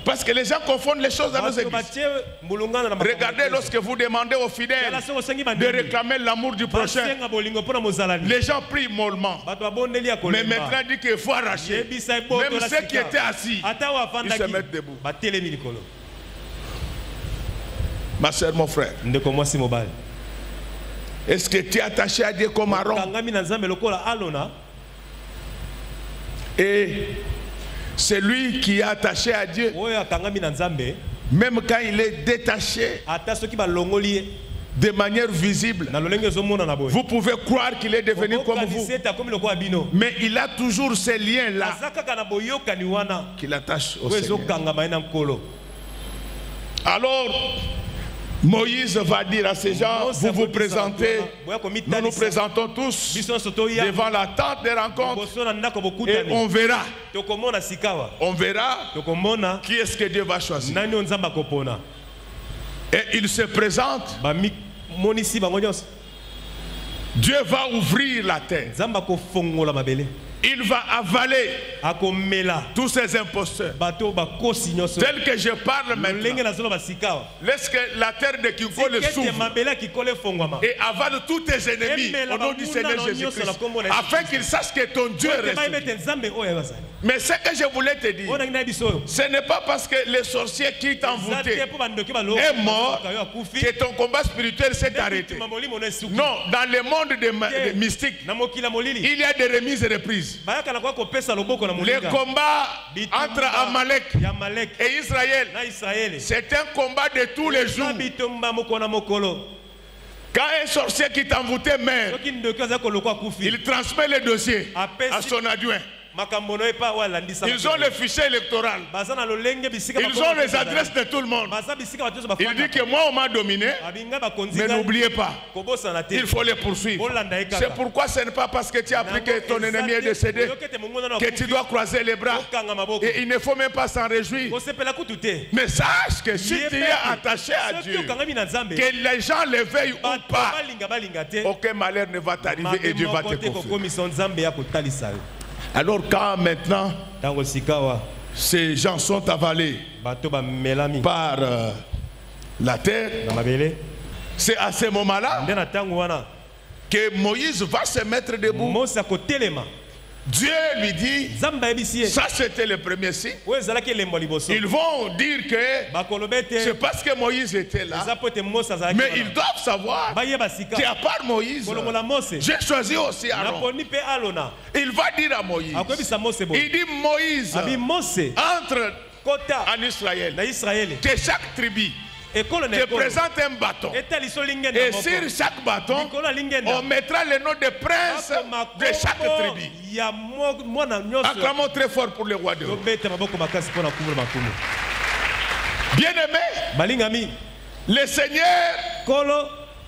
Parce que les gens confondent les choses dans nos églises. Regardez, lorsque vous demandez aux fidèles de réclamer l'amour du prochain, les gens prient mollement. Mais maintenant, il dit qu'il faut arracher. Même ceux qui étaient assis, ils se mettent debout. Ma soeur, mon frère, est-ce que tu es attaché à Dieu comme Aaron? Et celui qui est attaché à Dieu, même quand il est détaché de manière visible, vous pouvez croire qu'il est devenu comme vous, mais il a toujours ces liens-là qui l'attachent au Seigneur. Alors Moïse va dire à ces gens, vous vous présentez, nous nous présentons tous devant la tente des rencontres et on verra qui est-ce que Dieu va choisir. Et il se présente, Dieu va ouvrir la terre. Il va avaler tous ces imposteurs. Tel que je parle maintenant, laisse que la terre de Kikole s'ouvre et avale tous tes ennemis au nom du Seigneur Jésus-Christ, afin qu'ils sachent que ton Dieu reste. Mais ce que je voulais te dire, ce n'est pas parce que les sorciers qui t'ont envoûté est mort que ton combat spirituel s'est arrêté. Non, dans le monde des mystiques, il y a des remises et reprises. Le combat entre Amalek et Israël, c'est un combat de tous les jours. Quand un sorcier qui t'envoûtait meurt, il transmet le dossier à son adjoint. Ils ont le fichier électoral. Ils ont les adresses de tout le monde. Il dit que moi on m'a dominé, mais n'oubliez pas, il faut les poursuivre. C'est pourquoi ce n'est pas parce que tu as appris que ton ennemi est décédé que tu dois croiser les bras. Et il ne faut même pas s'en réjouir. Mais sache que si tu es attaché à Dieu, que les gens le veuillent ou pas, aucun malheur ne va t'arriver et Dieu va te confirmer. Alors quand maintenant ces gens sont avalés par la terre, c'est à ce moment-là que Moïse va se mettre debout. Dieu lui dit, ça c'était le premier signe. Ils vont dire que c'est parce que Moïse était là, mais ils doivent savoir qu'à part Moïse, j'ai choisi aussi Aaron. Il va dire à Moïse, il dit Moïse, entre en Israël, que chaque tribu te présente un bâton. Et sur chaque bâton, on mettra le nom de prince de chaque tribu. Acclamons très fort pour le roi de Dieu. Bien-aimé, le Seigneur,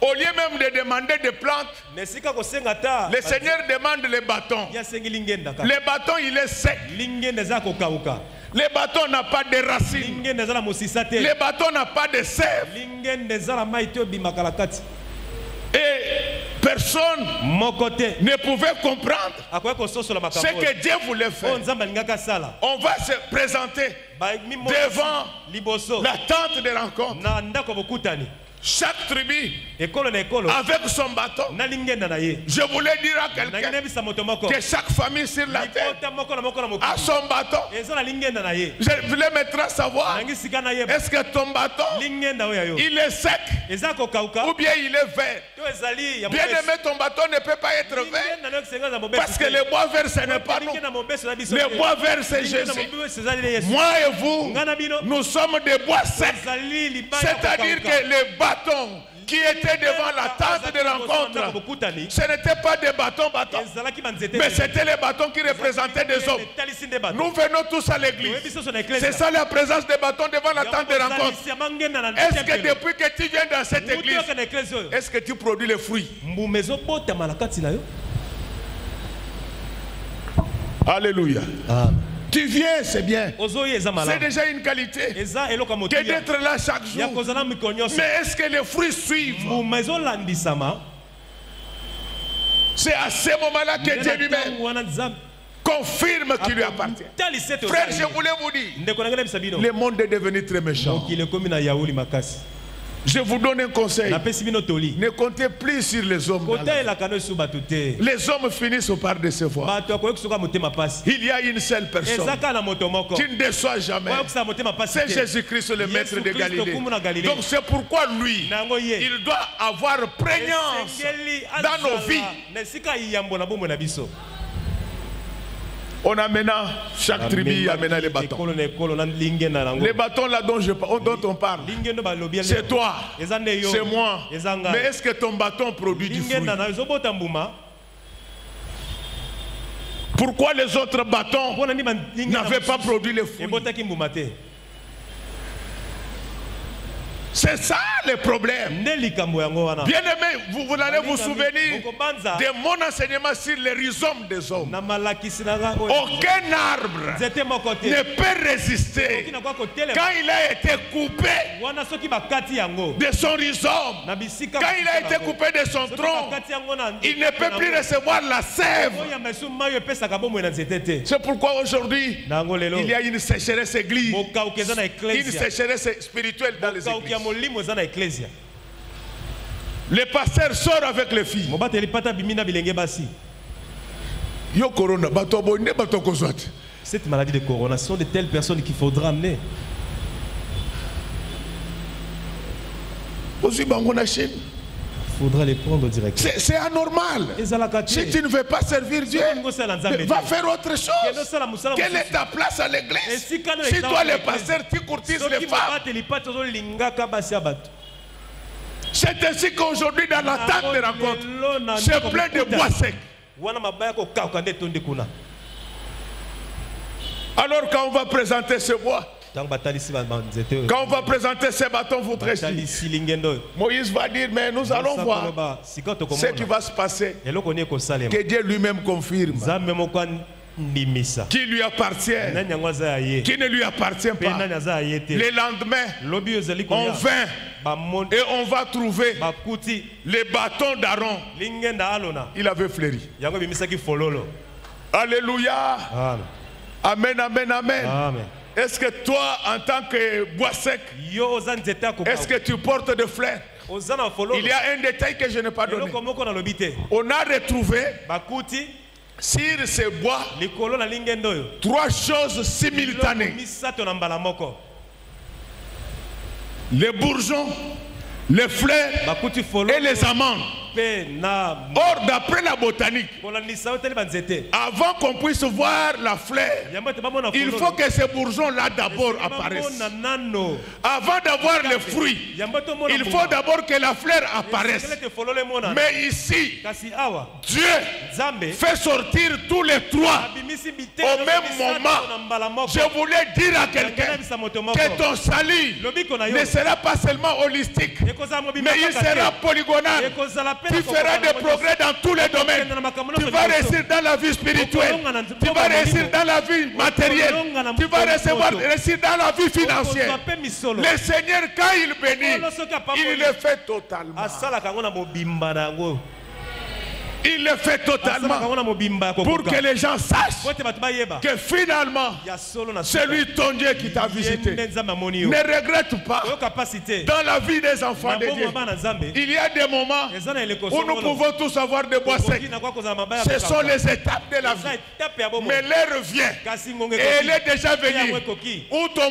au lieu même de demander des plantes, le Seigneur demande les bâtons. Le bâton, il est sec. Le bâton n'a pas de racines. Le bâton n'a pas de sève. Et personne ne pouvait comprendre ce que Dieu voulait faire. On va se présenter devant la tente de rencontre. Chaque tribu avec son bâton. Je voulais dire à quelqu'un que chaque famille sur la terre a son bâton. Je voulais maintenant savoir, est-ce que ton bâton il est sec ou bien il est vert? Bien aimé, ton bâton ne peut pas être vert parce que le bois vert ce n'est pas nous. Le bois vert c'est Jésus. Moi et vous, nous sommes des bois secs. C'est-à-dire que les bâtons qui étaient devant la tente de rencontre, ce n'étaient pas des bâtons, mais c'était les bâtons qui représentaient des hommes. Nous venons tous à l'église. C'est ça la présence des bâtons devant la tente de rencontre. Est-ce que depuis que tu viens dans cette église, est-ce que tu produis les fruits? Alléluia. Tu viens, c'est bien. C'est déjà une qualité que d'être là chaque jour. Mais est-ce que les fruits suivent? C'est à ce moment-là que Dieu lui-même confirme qu'il lui appartient. Frère, je voulais vous dire, le monde est devenu très méchant. Je vous donne un conseil. Ne comptez plus sur les hommes. Les hommes finissent par décevoir. Il y a une seule personne qui ne déçoit jamais. C'est Jésus-Christ, le maître de Galilée. Donc c'est pourquoi lui, il doit avoir prégnance dans nos vies. On a maintenant, chaque tribu a maintenant les bâtons. Les bâtons là dont on parle, c'est toi, c'est moi. Mais est-ce que ton bâton produit du fruit? Pourquoi les autres bâtons n'avaient pas produit les fruits? C'est ça le problème. Bien aimé, vous allez vous souvenir de mon enseignement sur les rhizomes des hommes. Aucun arbre ne peut résister quand il a été coupé de son rhizome. Quand il a été coupé de son tronc, il ne peut plus recevoir la sève. C'est pourquoi aujourd'hui, il y a une sécheresse église, une sécheresse spirituelle dans les églises. Le pasteur sort avec les filles. Cette maladie de corona sont de telles personnes qu'il faudra amener. Il faudra les prendre directement. C'est anormal. Si tu ne veux pas servir Dieu, va faire autre chose. Quelle est ta place à l'église? Si toi, le pasteur, tu courtises les femmes. C'est ainsi qu'aujourd'hui, dans la table de rencontre, c'est plein de bois secs. Alors, quand on va présenter ce bois, quand on va présenter ces bâtons, vous Moïse va dire, mais nous allons voir ce qui va se passer. Que Dieu lui-même confirme. Qui lui appartient, qui ne lui appartient pas. Le lendemain, on vint et on va trouver les bâtons d'Aaron. Il avait fleuri. Alléluia. Amen, amen, amen. Est-ce que toi, en tant que bois sec, est-ce que tu portes des fleurs? Il y a un détail que je n'ai pas donné. On a retrouvé sur ces bois 3 choses simultanées. Les bourgeons, les fleurs et les amandes. Or, d'après la botanique, avant qu'on puisse voir la fleur, il faut que ces bourgeons-là d'abord apparaissent. Avant d'avoir les fruits, il faut d'abord que la fleur apparaisse. Mais ici, Dieu fait sortir tous les 3 au même moment. Je voulais dire à quelqu'un que ton salut ne sera pas seulement holistique, mais il sera polygonal. Tu feras des progrès dans tous les domaines. Tu vas réussir dans la vie spirituelle. Tu vas réussir dans la vie matérielle. Tu vas réussir dans la vie financière. Le Seigneur, quand il bénit, il le fait totalement. Il le fait totalement pour que les gens sachent que finalement, c'est lui ton Dieu qui t'a visité. Ne regrette pas. Dans la vie des enfants de Dieu, il y a des moments où nous pouvons tous avoir des bois secs. Ce sont les étapes de la vie. Mais l'heure vient et elle est déjà venue où ton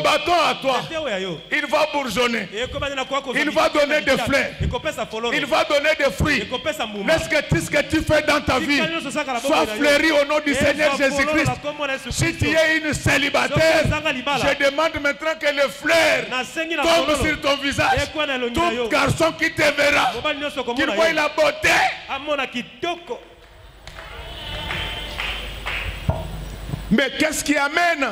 bâton à toi, il va bourgeonner. Il va donner des fleurs. Il va donner des fruits. Laisse que tout ce que tu fais dans ta vie soit fleuri au nom du Seigneur Jésus-Christ. Si tu es une célibataire, je demande maintenant que les fleurs tombent sur ton visage. Tout garçon qui te verra, qu'il voie la beauté. Mais qu'est-ce qui amène?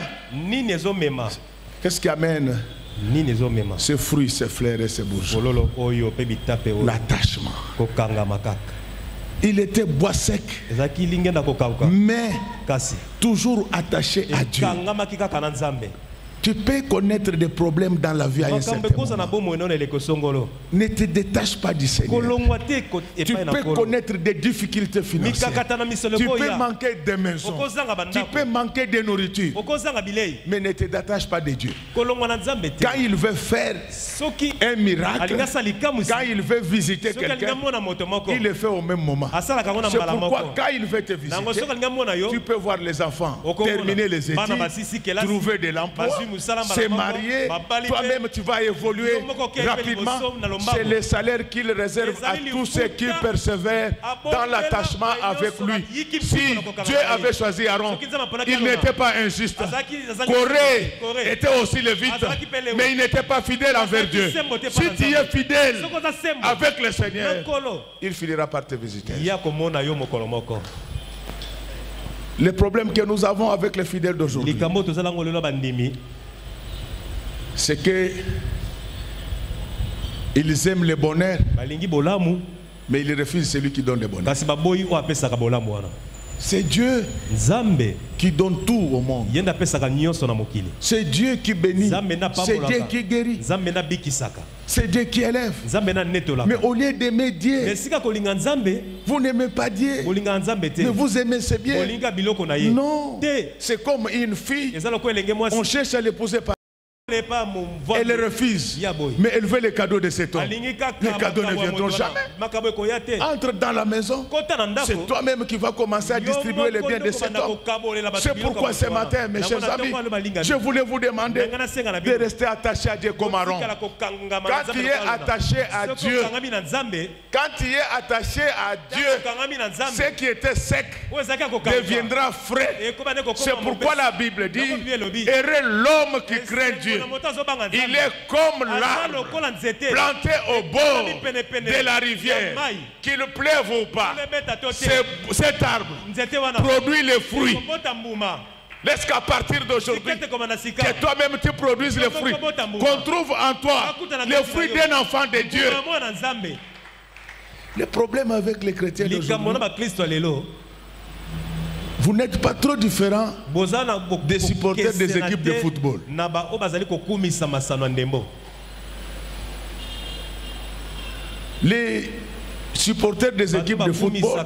Qu'est-ce qui amène ces fruits, ces fleurs et ces bourgeons? L'attachement. Il était bois sec, mais toujours attaché à Dieu. Tu peux connaître des problèmes dans la vie à un certain moment. Ne te détache pas du Seigneur. Tu peux connaître des difficultés financières. Tu peux manquer de maison. Tu peux manquer de nourriture. Mais ne te détache pas de Dieu. Quand il veut faire un miracle, quand il veut visiter quelqu'un, il le fait au même moment. C'est pourquoi quand il veut te visiter, tu peux voir les enfants terminer les études, trouver de l'emploi, se marier, toi-même tu vas évoluer rapidement. C'est le salaire qu'il réserve à tous ceux qui persévèrent dans l'attachement avec lui. Si Dieu avait choisi Aaron, il n'était pas injuste. Corée était aussi lévite, mais il n'était pas fidèle envers Dieu. Si tu es fidèle avec le Seigneur, il finira par te visiter. Le problème que nous avons avec les fidèles d'aujourd'hui, c'est que ils aiment le bonheur, mais ils refusent celui qui donne le bonheur. C'est Dieu qui donne tout au monde. C'est Dieu qui bénit. C'est Dieu qui guérit. C'est Dieu qui élève. Mais au lieu d'aimer Dieu, vous n'aimez pas Dieu, mais vous aimez ses biens. Non, c'est comme une fille, on cherche à l'épouser par elle refuse, mais elle veut les cadeaux de cet homme. Les cadeaux ne viendront jamais. Entre dans la maison, c'est toi-même qui vas commencer à distribuer les biens de cet homme. C'est pourquoi ce matin, mes chers amis, je voulais vous demander de rester attaché à Dieu comme Aaron. Quand tu es attaché à Dieu, ce qui était sec deviendra frais. C'est pourquoi la Bible dit, heureux l'homme qui craint Dieu. Il est comme l'arbre planté au bord de la rivière, qu'il pleuve ou pas. Cet arbre produit les fruits. Laisse qu'à partir d'aujourd'hui, que toi-même tu produises les fruits, qu'on trouve en toi les fruits d'un enfant de Dieu. Le problème avec les chrétiens d'aujourd'hui, vous n'êtes pas trop différents des supporters des équipes de football. Les supporters des équipes de football,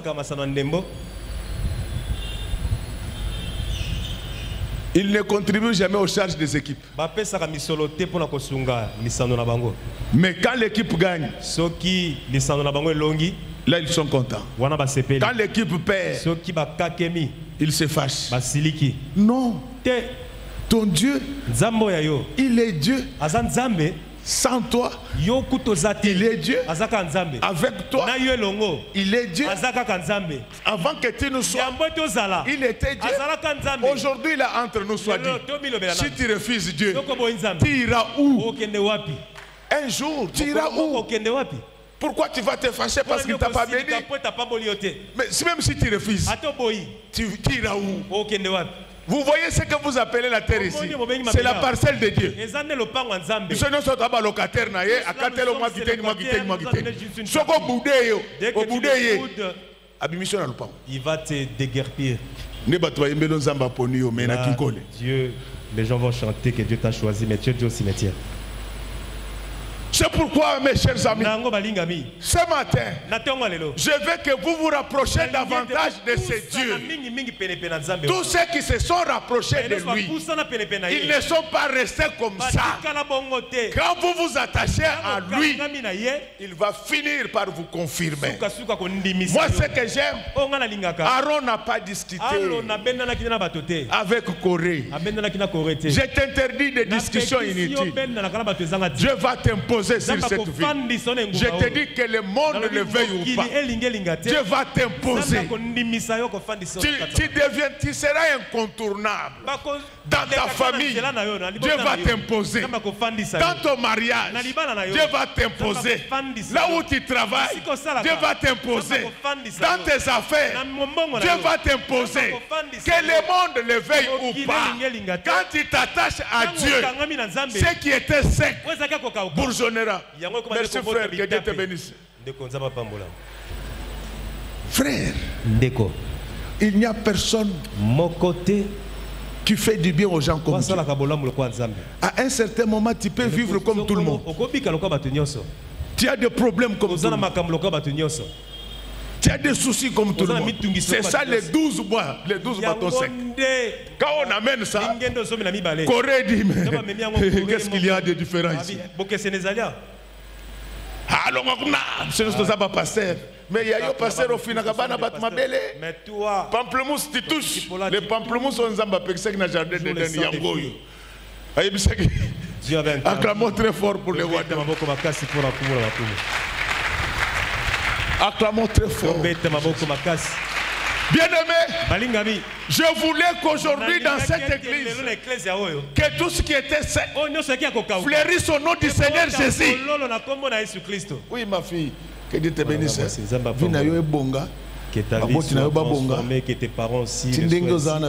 ils ne contribuent jamais aux charges des équipes. Mais quand l'équipe gagne, là ils sont contents. Quand l'équipe perd, ils se fâchent. Non. Ton Dieu, il est Dieu. Sans toi, il est Dieu. Avec toi, il est Dieu. Avant que tu nous sois, il était Dieu. Aujourd'hui, là, entre nous soit dit, si tu refuses Dieu, tu iras où? Un jour, tu iras où? Pourquoi tu vas te fâcher parce qu'il ne t'a pas béni? Mais même si tu refuses, tu iras où? Vous voyez ce que vous appelez la terre ici? C'est la parcelle de Dieu. Il va te déguerpir. Dieu, les gens vont chanter que Dieu t'a choisi, mais tu es Dieu au cimetière. C'est pourquoi, mes chers amis, ce matin, je veux que vous vous rapprochiez davantage de ce Dieu. Tous ceux qui se sont rapprochés de lui, ils ne sont pas restés comme ça. Quand vous vous attachez à lui, il va finir par vous confirmer. Moi, ce que j'aime, Aaron n'a pas discuté avec Corée. Je t'interdis des discussions inutiles. Dieu va t'imposer sur cette vie. Je te dis que le monde le veuille ou pas, Dieu va t'imposer. Tu seras incontournable. Dans ta famille, Dieu va t'imposer. Dans ton mariage, Dieu va t'imposer. Là où tu travailles, Dieu va t'imposer. Dans tes affaires, Dieu va t'imposer. Que le monde le veuille ou pas, quand tu t'attaches à Dieu, ce qui était sec bourgeonnera. Merci frère, que Dieu te bénisse. Frère, il n'y a personne qui fait du bien aux gens comme Dieu. À un certain moment, tu peux vivre comme tout le monde. Tu as des problèmes comme tout le monde. Tu as des soucis comme tout le monde. C'est ça les 12 mois, les 12 bâtons secs. Quand on amène ça, Corée dit, mais qu'est-ce qu'il y a de différent ici? Alors, ce n'est pas pasteur. Mais il y a un pasteur au final, mais toi, pamplemousse, tu touches. Les pamplemousses sont en Zambapexek dans le jardin de Yangoyo. Acclamons très fort pour les Ouadans. Acclamons très fort. Bien-aimé, je voulais qu'aujourd'hui dans cette église, que tout ce qui était sec fleurisse au nom du Seigneur Jésus. Oui, ma fille, que Dieu te bénisse. Que ta vie soit transformée, que tes parents aussi le soient.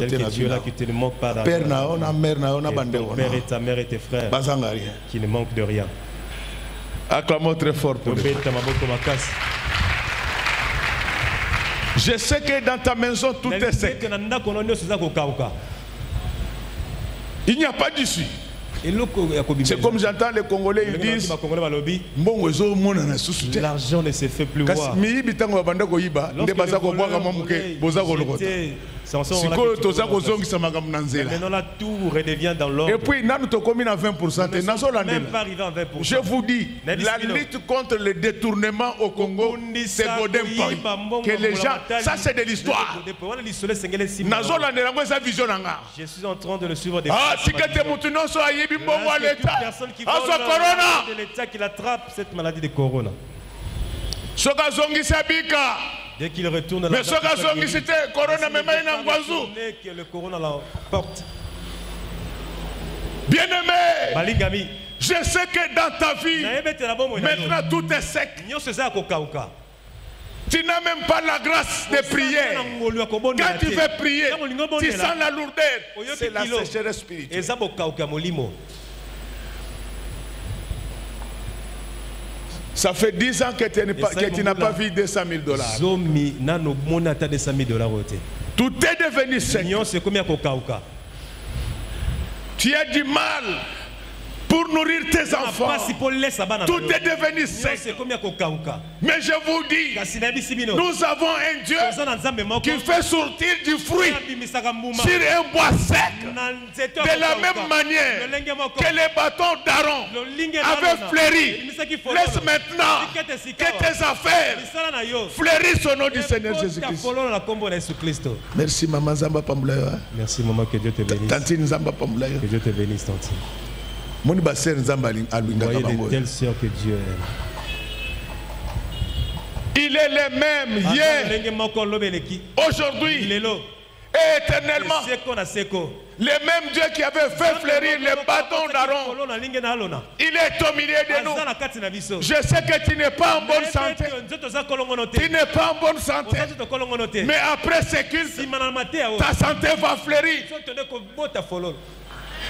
Tel que tu es là, que tu ne manques pas d'argent. Que ton père et ta mère et tes frères qui ne manquent de rien. Acclamons très fort pour lui. Je sais que dans ta maison tout est sec. Il n'y a pas d'issue. C'est comme j'entends les Congolais, ils disent l'argent ne se fait plus voir. Maintenant là tout redevient dans l'ordre. Et puis même pas arrivé à 20%. Je vous dis, la lutte contre le détournement au Congo, c'est Godin Point. Que les gens, ça c'est de l'histoire. Je suis en train de le suivre des personnes qui veulent de l'État qui l'attrape cette maladie de corona. Dès qu'il retourne à la que le corona l'emporte. Bien-aimé, je sais que dans ta vie, maintenant tout est sec. Tu n'as même pas la grâce de prier. Quand tu veux prier, tu sens la lourdeur. C'est la sécheresse spirituelle. Ça fait 10 ans que tu n'as pas vu $200 000. Tout est devenu sec. Tu as du mal pour nourrir tes enfants. Tout est devenu sec. Mais je vous dis, nous avons un Dieu qui fait sortir du fruit sur un bois sec. De la même manière que les bâtons d'Aaron avaient fleuri. Laisse maintenant que tes affaires fleurissent au nom du Seigneur Jésus-Christ. Merci maman Zamba Pamblaya. Merci maman, que Dieu te bénisse. Tantine Zamba Pamblaya. Que Dieu te bénisse, tantine. Voyez de telles sœurs que Dieu aime. Il est le même hier, aujourd'hui et éternellement. Le même Dieu qui avait fait fleurir les bâtons d'Aaron, il est au milieu de nous. Je sais que tu n'es pas en bonne santé. Tu n'es pas en bonne santé. Mais après ce culte, ta santé va fleurir.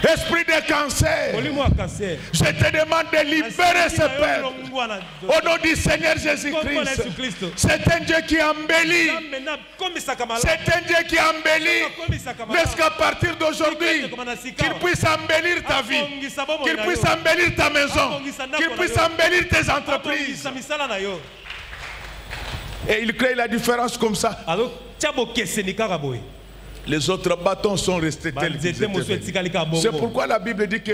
Esprit de cancer, je te demande de libérer ce père au nom du Seigneur Jésus-Christ. C'est un Dieu qui embellit. C'est un Dieu qui embellit. Laisse qu'à partir d'aujourd'hui, qu'il puisse embellir ta vie, qu'il puisse embellir ta maison, qu'il puisse embellir tes entreprises. Et il crée la différence comme ça. Les autres bâtons sont restés tels qu'ils étaient. C'est pourquoi la Bible dit que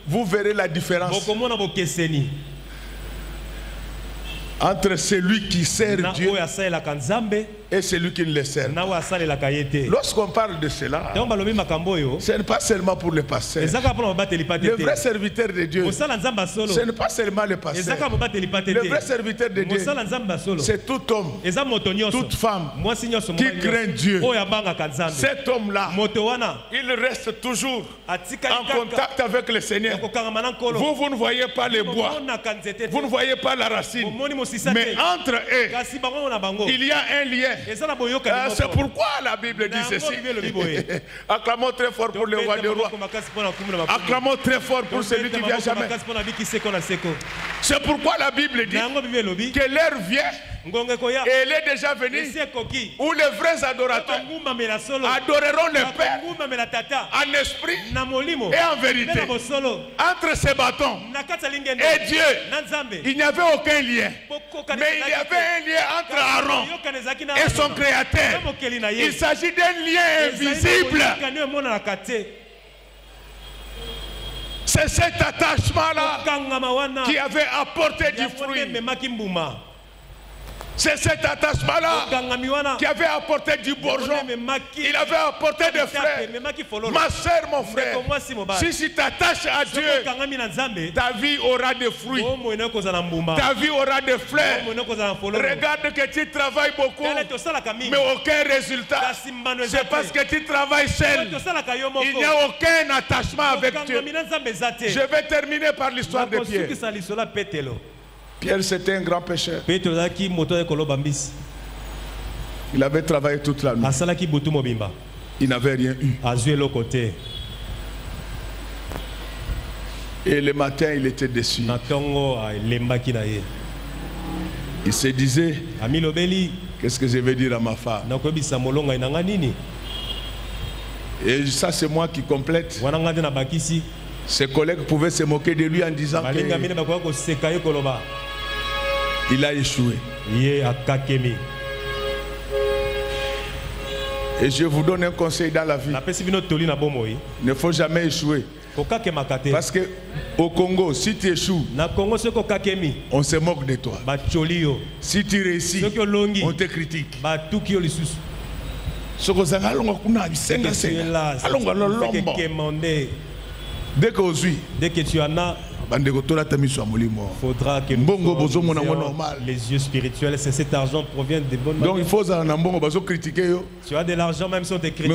vous verrez la différence entre celui qui sert Dieu et celui qui ne le sert. Lorsqu'on parle de cela, ce n'est pas seulement pour les pasteurs. Le vrai serviteur de Dieu, ce n'est pas seulement les pasteurs. Le vrai serviteur de Dieu, c'est tout homme, toute femme qui craint Dieu. Cet homme-là, il reste toujours en contact avec le Seigneur. Vous ne voyez pas les bois, vous ne voyez pas la racine. Mais entre eux, il y a un lien. C'est pourquoi la Bible dit ceci. Acclamons très fort pour le roi des rois. Acclamons très fort pour celui qui vient jamais. C'est pourquoi la Bible dit que l'heure vient, et elle est déjà venue, où les vrais adorateurs adoreront le Père en esprit et en vérité. Entre ces bâtons et Dieu, il n'y avait aucun lien. Mais il y avait un lien entre Aaron et son Créateur. Il s'agit d'un lien invisible. C'est cet attachement-là qui avait apporté du fruit. C'est cet attachement-là qui avait apporté du bourgeon. Il avait apporté des frères. Ma soeur, mon frère, si tu t'attaches à Dieu, ta vie aura des fruits. Ta vie aura des fleurs. Regarde que tu travailles beaucoup, mais aucun résultat. C'est parce que tu travailles seul. Il n'y a aucun attachement avec Dieu. Je vais terminer par l'histoire de Pierre. Pierre, c'était un grand pécheur. Il avait travaillé toute la nuit. Il n'avait rien eu. Et le matin, il était déçu. Il se disait, qu'est-ce que je vais dire à ma femme? Et ça, c'est moi qui complète. Ses collègues pouvaient se moquer de lui en disant qu'il a échoué. Et je vous donne un conseil dans la vie. Il ne faut jamais échouer. Parce que au Congo, si tu échoues, on se moque de toi. Si tu réussis, on te critique. Dès que tu en as, faudra que les yeux spirituels, c'est cet argent provient des bonnes manières. Donc il faut critiquer. Tu as de l'argent même si on te critique,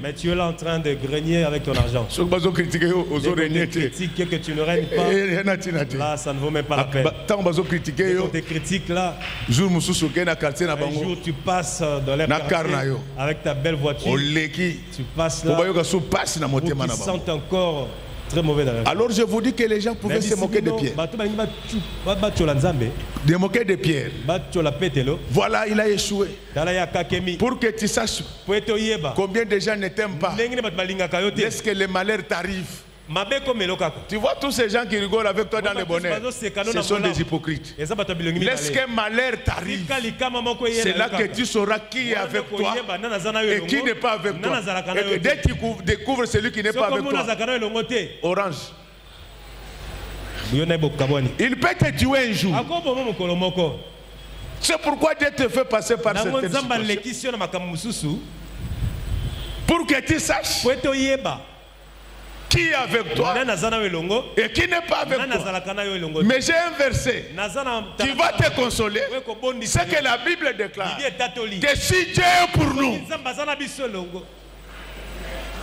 mais tu es là en train de grogner avec ton argent. Dès qu'on te critique que tu ne règnes pas, là ça ne vaut même pas la peine. Dès qu'on te critique là, un jour tu passes dans leur quartier avec ta belle voiture, tu passes là, pour qu'ils sentent encore très mauvais. Alors je vous dis que les gens pouvaient se moquer de Pierre. De moquer de Pierre. Voilà, il a échoué. Pour que tu saches combien de gens ne t'aiment pas. Laisse que le malheur t'arrive. Tu vois tous ces gens qui rigolent avec toi dans le bonheur, ce sont des hypocrites. Laisse qu'un malheur t'arrive. C'est là que tu sauras qui est avec toi et qui n'est pas avec toi. Et dès que tu découvres celui qui n'est pas avec toi, orange. Il peut te tuer un jour. C'est pourquoi Dieu te fait passer par certaines situations. Pour que tu saches qui est avec toi et qui n'est pas avec toi. Mais j'ai un verset qui va te consoler. C'est que la Bible déclare que si Dieu est pour nous,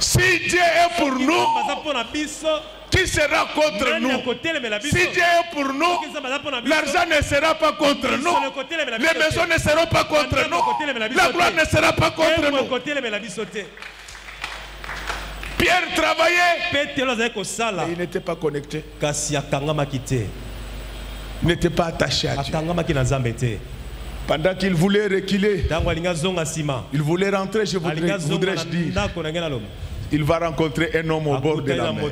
si Dieu est pour nous, qui sera contre nous? Si Dieu est pour nous, l'argent ne sera pas contre nous, les maisons ne seront pas contre nous, la gloire ne sera pas contre nous. Pierre travaillait, mais il n'était pas connecté. Il n'était pas attaché à Dieu. Pendant qu'il voulait reculer, il voulait rentrer, voudrais-je dire. Il va rencontrer un homme au bord de la mer.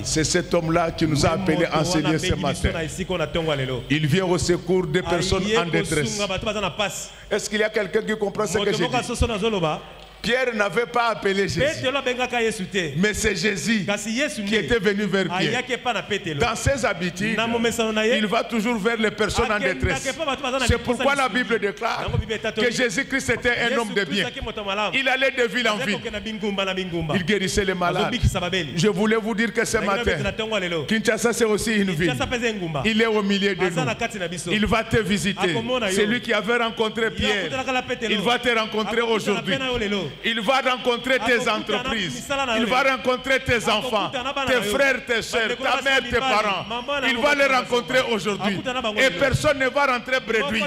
C'est cet homme-là qui nous a appelés à enseigner ce matin. Il vient au secours des personnes en détresse. Est-ce qu'il y a quelqu'un qui comprend ce que je dis? Pierre n'avait pas appelé Jésus, mais c'est Jésus qui était venu vers Pierre. Dans ses habitudes, il va toujours vers les personnes en détresse. C'est pourquoi la Bible déclare que Jésus-Christ était un homme de bien. Il allait de ville en ville. Il guérissait les malades. Je voulais vous dire que ce matin, Kinshasa c'est aussi une ville. Il est au milieu de nous. Il va te visiter. C'est lui qui avait rencontré Pierre. Il va te rencontrer aujourd'hui. Il va rencontrer tes entreprises. Il va rencontrer tes enfants, tes frères, tes soeurs, ta mère, tes parents. Il va les rencontrer aujourd'hui. Et personne ne va rentrer bredouille.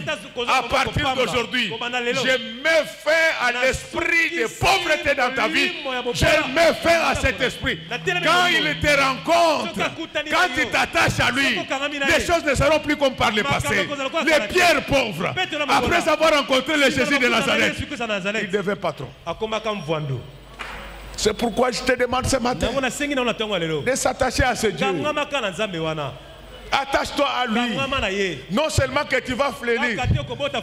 À partir d'aujourd'hui, je mets fin à l'esprit de pauvreté dans ta vie. Je mets fin à cet esprit. Quand il te rencontre, quand tu t'attaches à lui, les choses ne seront plus comme par le passé. Les pierres pauvres, après avoir rencontré le Jésus de Nazareth, il devait patron. C'est pourquoi je te demande ce matin de s'attacher à ce Dieu. Attache-toi à lui. Non seulement que tu vas fleurir,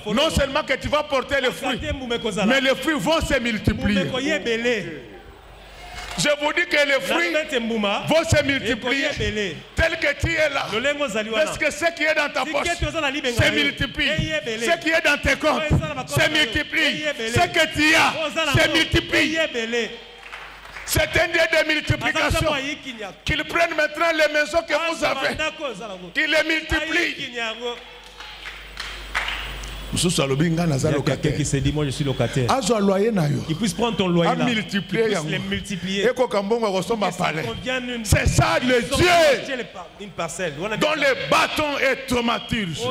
non seulement que tu vas porter les fruits, mais les fruits vont se multiplier. Je vous dis que les fruits vont se multiplier tel que tu es là. Parce que ce qui est dans ta poche se multiplie. Ce qui est dans tes comptes se multiplie. Ce que tu as se multiplie. C'est un Dieu de multiplication. Qu'il prenne maintenant les maisons que vous avez, qu'il les multiplie. Quelqu'un qui s'est dit, moi je suis locataire. Qu'il puisse prendre ton loyer là. Multiplier, qu'il puisse les multiplier. C'est ça le Dieu une parcelle dont le bâton est traumaturge.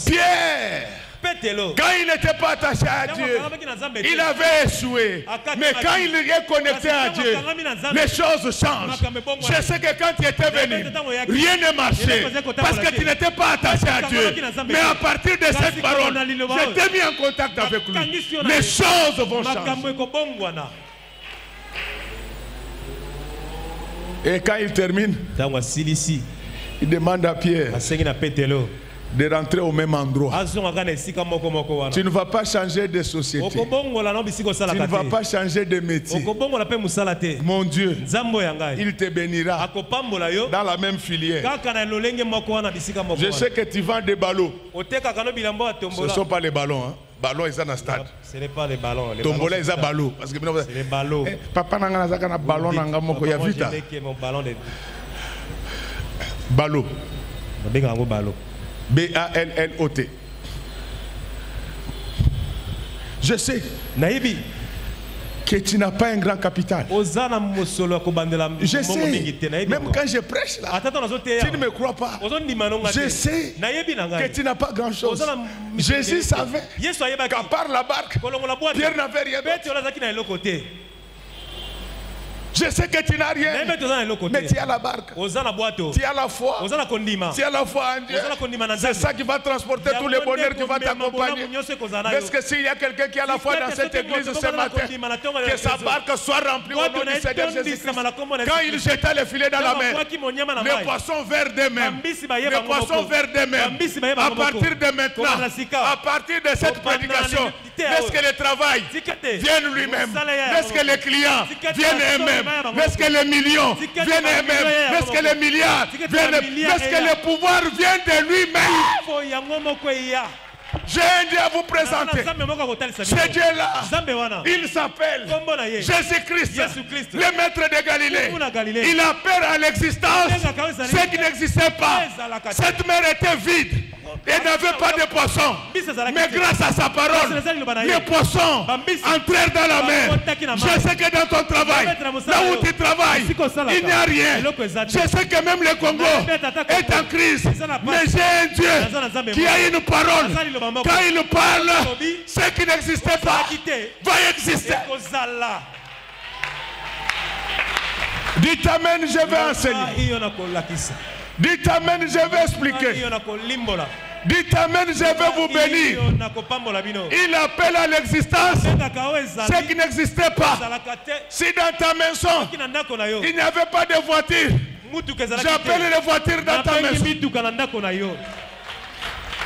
Pierre, quand il n'était pas attaché à Dieu, il avait échoué. Mais quand il est connecté à Dieu, les choses changent. Je sais que quand tu étais venu, rien ne marchait parce que tu n'étais pas attaché à Dieu. Mais à partir de cette parole, je t'ai mis en contact avec lui. Les choses vont changer. Et quand il termine, il demande à Pierre de rentrer au même endroit. Tu ne vas pas changer de société. Tu ne vas pas changer de métier. Mon Dieu, il te bénira dans la même filière. Je sais que tu vends des ballots. Ce ne sont pas les ballons. Hein. Ballon ils sont dans le stade. Ce n'est pas les ballons. Tombola ils ont ballon. Parce que c'est les ballots. Papa n'a pas ballon dans mon ballon. Ballot. B-A-L-L-O-T. Je sais que tu n'as pas un grand capital. Je sais, même quand je prêche là, tu ne me crois pas. Je sais que tu n'as pas grand chose. Jésus savait qu'à part la barque, Pierre n'avait rien d'autre. Je sais que tu n'as rien, mais tu as la barque, tu as la foi, tu as la foi en Dieu. C'est ça qui va transporter tous les bonheurs qui vont t'accompagner. Parce que s'il y a quelqu'un qui a la foi dans cette église ce matin, que sa barque soit remplie au nom du Seigneur Jésus-Christ. Quand il jeta le filet dans la mer, les poissons vers d'eux-mêmes, les poissons vers d'eux-mêmes. À partir de maintenant, à partir de cette prédication, est-ce que le travail vient lui-même? Est-ce que les clients viennent eux-mêmes? Est-ce que les millions viennent eux-mêmes? Est-ce que les milliards viennent? Est-ce que le pouvoir vient de lui-même? J'ai un Dieu à vous présenter. Ce Dieu-là, il s'appelle Jésus-Christ, le maître de Galilée. Il appelle à l'existence ce qui n'existait pas. Cette mer était vide et n'avait pas de poissons. Mais grâce à sa parole, les poissons entrèrent dans la mer. Je sais que dans ton travail, là où tu travailles, il n'y a rien. Je sais que même le Congo est en crise. Mais j'ai un Dieu qui a une parole. Quand il parle, ce qui n'existait pas va exister. Dites amen, je vais enseigner. Dites amen, je vais expliquer. Dites amen, je vais vous bénir. Il appelle à l'existence ce qui n'existait pas. Si dans ta maison, il n'y avait pas de voiture, j'appelle les voitures dans ta maison.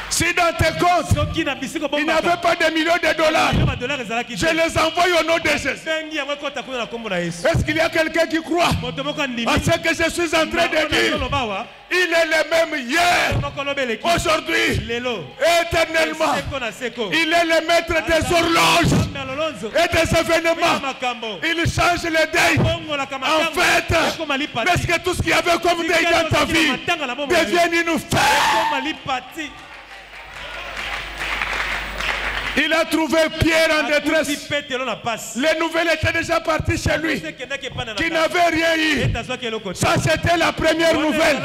Si dans tes comptes, il n'y avait pas de millions de dollars, je les envoie au nom de Jésus. Est-ce qu'il y a quelqu'un qui croit à ce que je suis en train de dire? Il est le même hier, aujourd'hui, éternellement. Il est le maître des horloges et des événements. Il change les deuils. En fait, est-ce que tout ce qu'il y avait comme deuil dans ta vie devient une fête? Il a trouvé Pierre en détresse. Les nouvelles étaient déjà parties chez lui, qui n'avait rien eu. Ça, c'était la première nouvelle.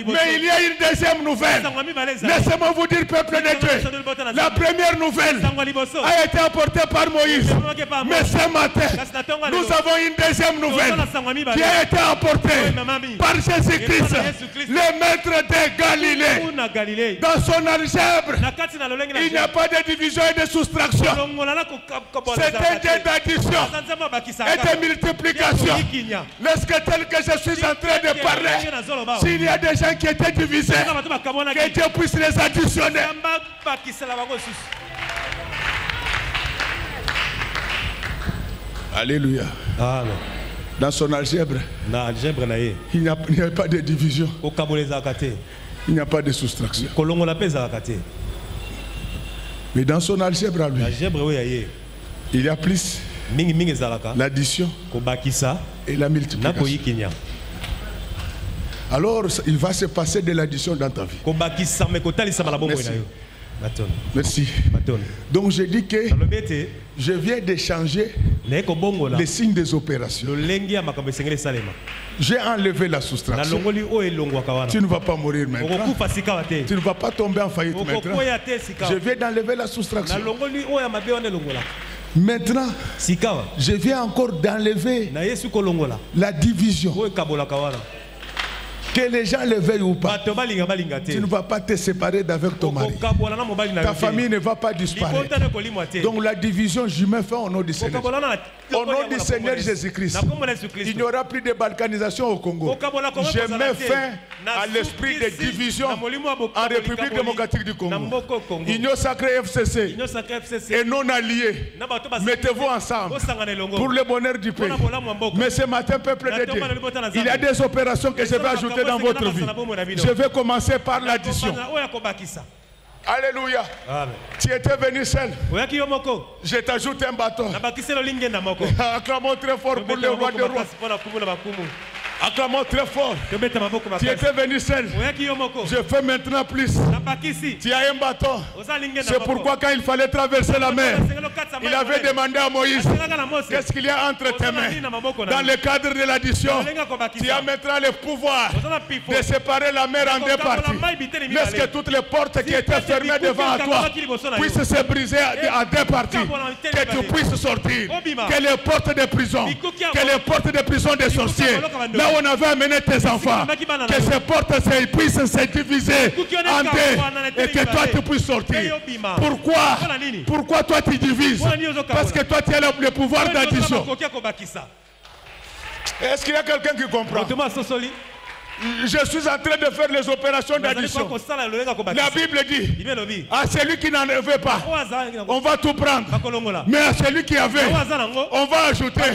Mais il y a une deuxième nouvelle. Laissez-moi vous dire, peuple de Dieu, la première nouvelle a été apportée par Moïse. Mais ce matin, nous avons une deuxième nouvelle qui a été apportée par Jésus-Christ, le maître de Galilée. Dans son algèbre, il n'y a pas de division et de soustraction. C'est un jeu d'addition et de multiplication. Est-ce que tel que je suis en train de parler, s'il y a des gens qui étaient divisés, que Dieu puisse les additionner. Alléluia. Dans son algèbre, il n'y a pas de division. Il n'y a pas de soustraction. Mais dans son algèbre à lui, il y a plus l'addition et la multiplication. Alors, il va se passer de l'addition dans ta vie. Merci. Donc, je dis que je viens d'échanger les signes des opérations. J'ai enlevé la soustraction. Tu ne vas pas mourir maintenant. Tu ne vas pas tomber en faillite maintenant. Je viens d'enlever la soustraction. Maintenant, je viens encore d'enlever la division. Que les gens le veuillent ou pas, tu ne vas pas te séparer d'avec ton mari. Ta famille ne va pas disparaître. Donc la division, je me fais au nom du Seigneur. Au nom du Seigneur Jésus-Christ, il n'y aura plus de balkanisation au Congo. Je mets fin à l'esprit de division en République démocratique du Congo. Union sacrée FCC et non alliés, mettez-vous ensemble pour le bonheur du pays. Mais ce matin, peuple de Dieu, il y a des opérations que je vais ajouter dans votre vie. Je vais commencer par l'addition. Alléluia. Amen. Tu étais venu seul. Je t'ajoute un bâton. Acclamons très fort pour le roi des rois. Acclamons très fort. Tu étais venu seul. Je fais maintenant plus. Tu as un bâton. C'est pourquoi quand il fallait traverser la mer, il avait demandé à Moïse, qu'est-ce qu'il y a entre tes mains? Dans le cadre de l'addition, tu as maintenant le pouvoir de séparer la mer en deux parties. Laisse que toutes les portes qui étaient fermées devant toi puissent se briser en deux parties. Que tu puisses sortir. Que les portes de prison, que les portes de prison des sorciers, là où on avait amené tes enfants, que ces portes puissent se diviser en deux et que toi tu puisses sortir. Pourquoi toi tu divises? Parce que toi tu as le pouvoir d'addition. Est-ce qu'il y a quelqu'un qui comprend? Je suis en train de faire les opérations d'addition. La Bible dit, à celui qui n'en avait pas, on va tout prendre. Mais à celui qui avait, on va ajouter.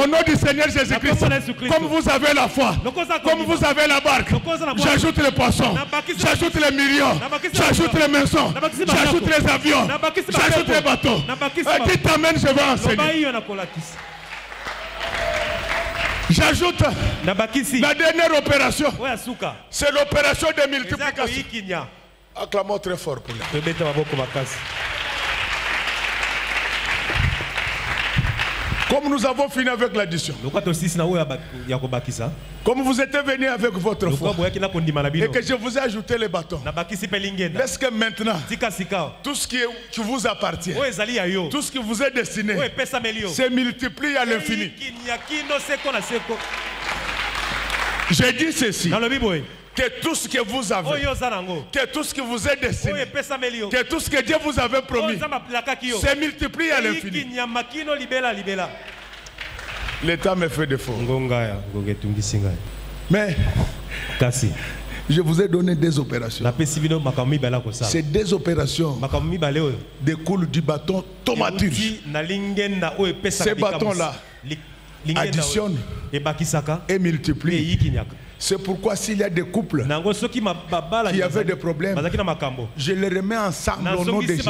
Au nom du Seigneur Jésus-Christ, comme vous avez la foi, comme vous avez la barque, j'ajoute les poissons, j'ajoute les millions, j'ajoute les maisons, j'ajoute les avions, j'ajoute les bateaux. Dites amen, je vais enseigner. J'ajoute la dernière opération. C'est l'opération de multiplication. Acclamons très fort pour la. Comme nous avons fini avec l'addition, comme vous êtes venus avec votre foi et que je vous ai ajouté les bâtons, est-ce que maintenant tout ce qui vous appartient, tout ce qui vous est destiné, se multiplie à l'infini? J'ai dit ceci. Que tout ce que vous avez, que tout ce que vous est destiné, que tout ce que Dieu vous avait promis, se multiplie à l'infini. L'État me fait défaut. Mais je vous ai donné des opérations. Ces deux opérations découlent du bâton thaumaturge. Ces bâtons-là additionnent et multiplient. C'est pourquoi s'il y a des couples qui avaient des problèmes, je les remets ensemble au nom de Jésus.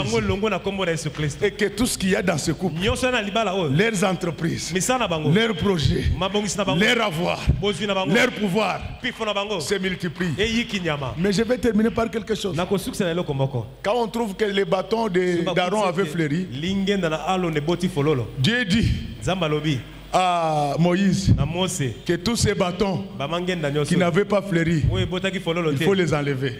Et que tout ce qu'il y a dans ce couple, leurs entreprises, leurs projets, leurs avoirs, leur pouvoir, se multiplient. Mais je vais terminer par quelque chose. Quand on trouve que les bâtons d'Aaron avaient fleuri, Dieu dit à Moïse que tous ces bâtons qui n'avaient pas fleuri, il faut les enlever.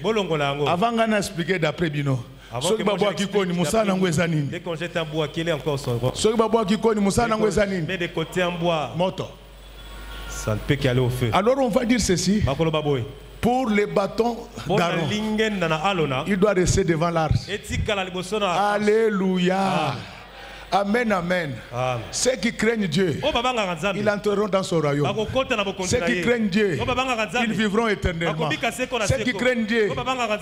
Avant qu'on explique d'après Bino, ceux qui boivent qui connaissent Moussa Nangwezanine. Ceux qui boivent qui connaissent Moussa Nangwezanine. Moto. Alors on va dire ceci. Pour les bâtons d'Aaron, il doit rester devant l'arche. Alléluia. Amen, amen. Ceux qui craignent Dieu, ils entreront dans son royaume. Ceux qui craignent Dieu, ils vivront éternellement. Ceux qui craignent Dieu,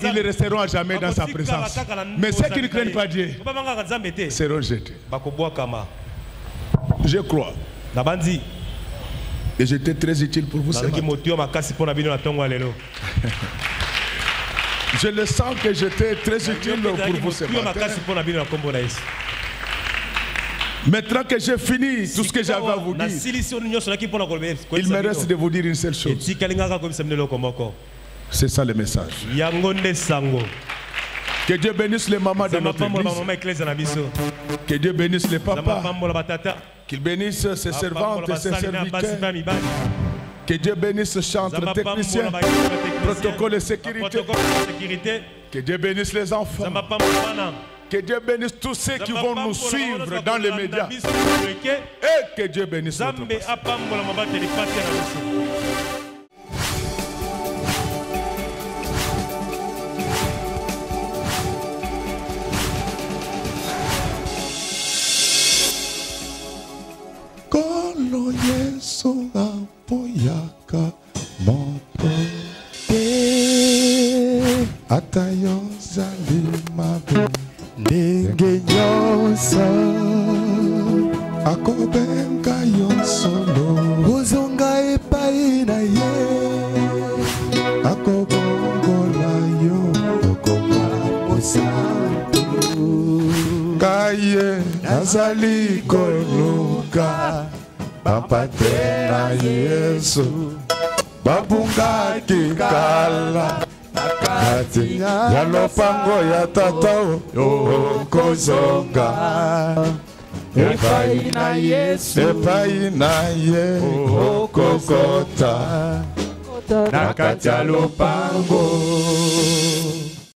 ils resteront à jamais dans sa présence. Mais ceux qui ne craignent pas Dieu seront jetés. Je crois. Et j'étais très utile pour vous ce matin. Je le sens que j'étais très utile pour vous ce matin. Maintenant que j'ai fini tout ce que j'avais à vous dire, il me reste de vous dire une seule chose. C'est ça le message. Que Dieu bénisse les mamans de notre église. Que Dieu bénisse les papas. Qu'il bénisse ses servantes et ses serviteurs. Que Dieu bénisse chantres, techniciens, protocole et sécurité. Que Dieu bénisse les enfants. Que Dieu bénisse tous ceux qui vont nous suivre dans les médias. Et que Dieu bénisse notre pasteur. Kolo Yesu apoyaka moto atayo zalimabu ndenge nyonso akobenga yonsolo ozonga epai na ye akobongola yo okoma mosantu kaye nazali koluka bapate na Yesu babungaki kala nakati ya lopango ya tata okozonga epai na Yesu epai na ye okokota nakati ya lopango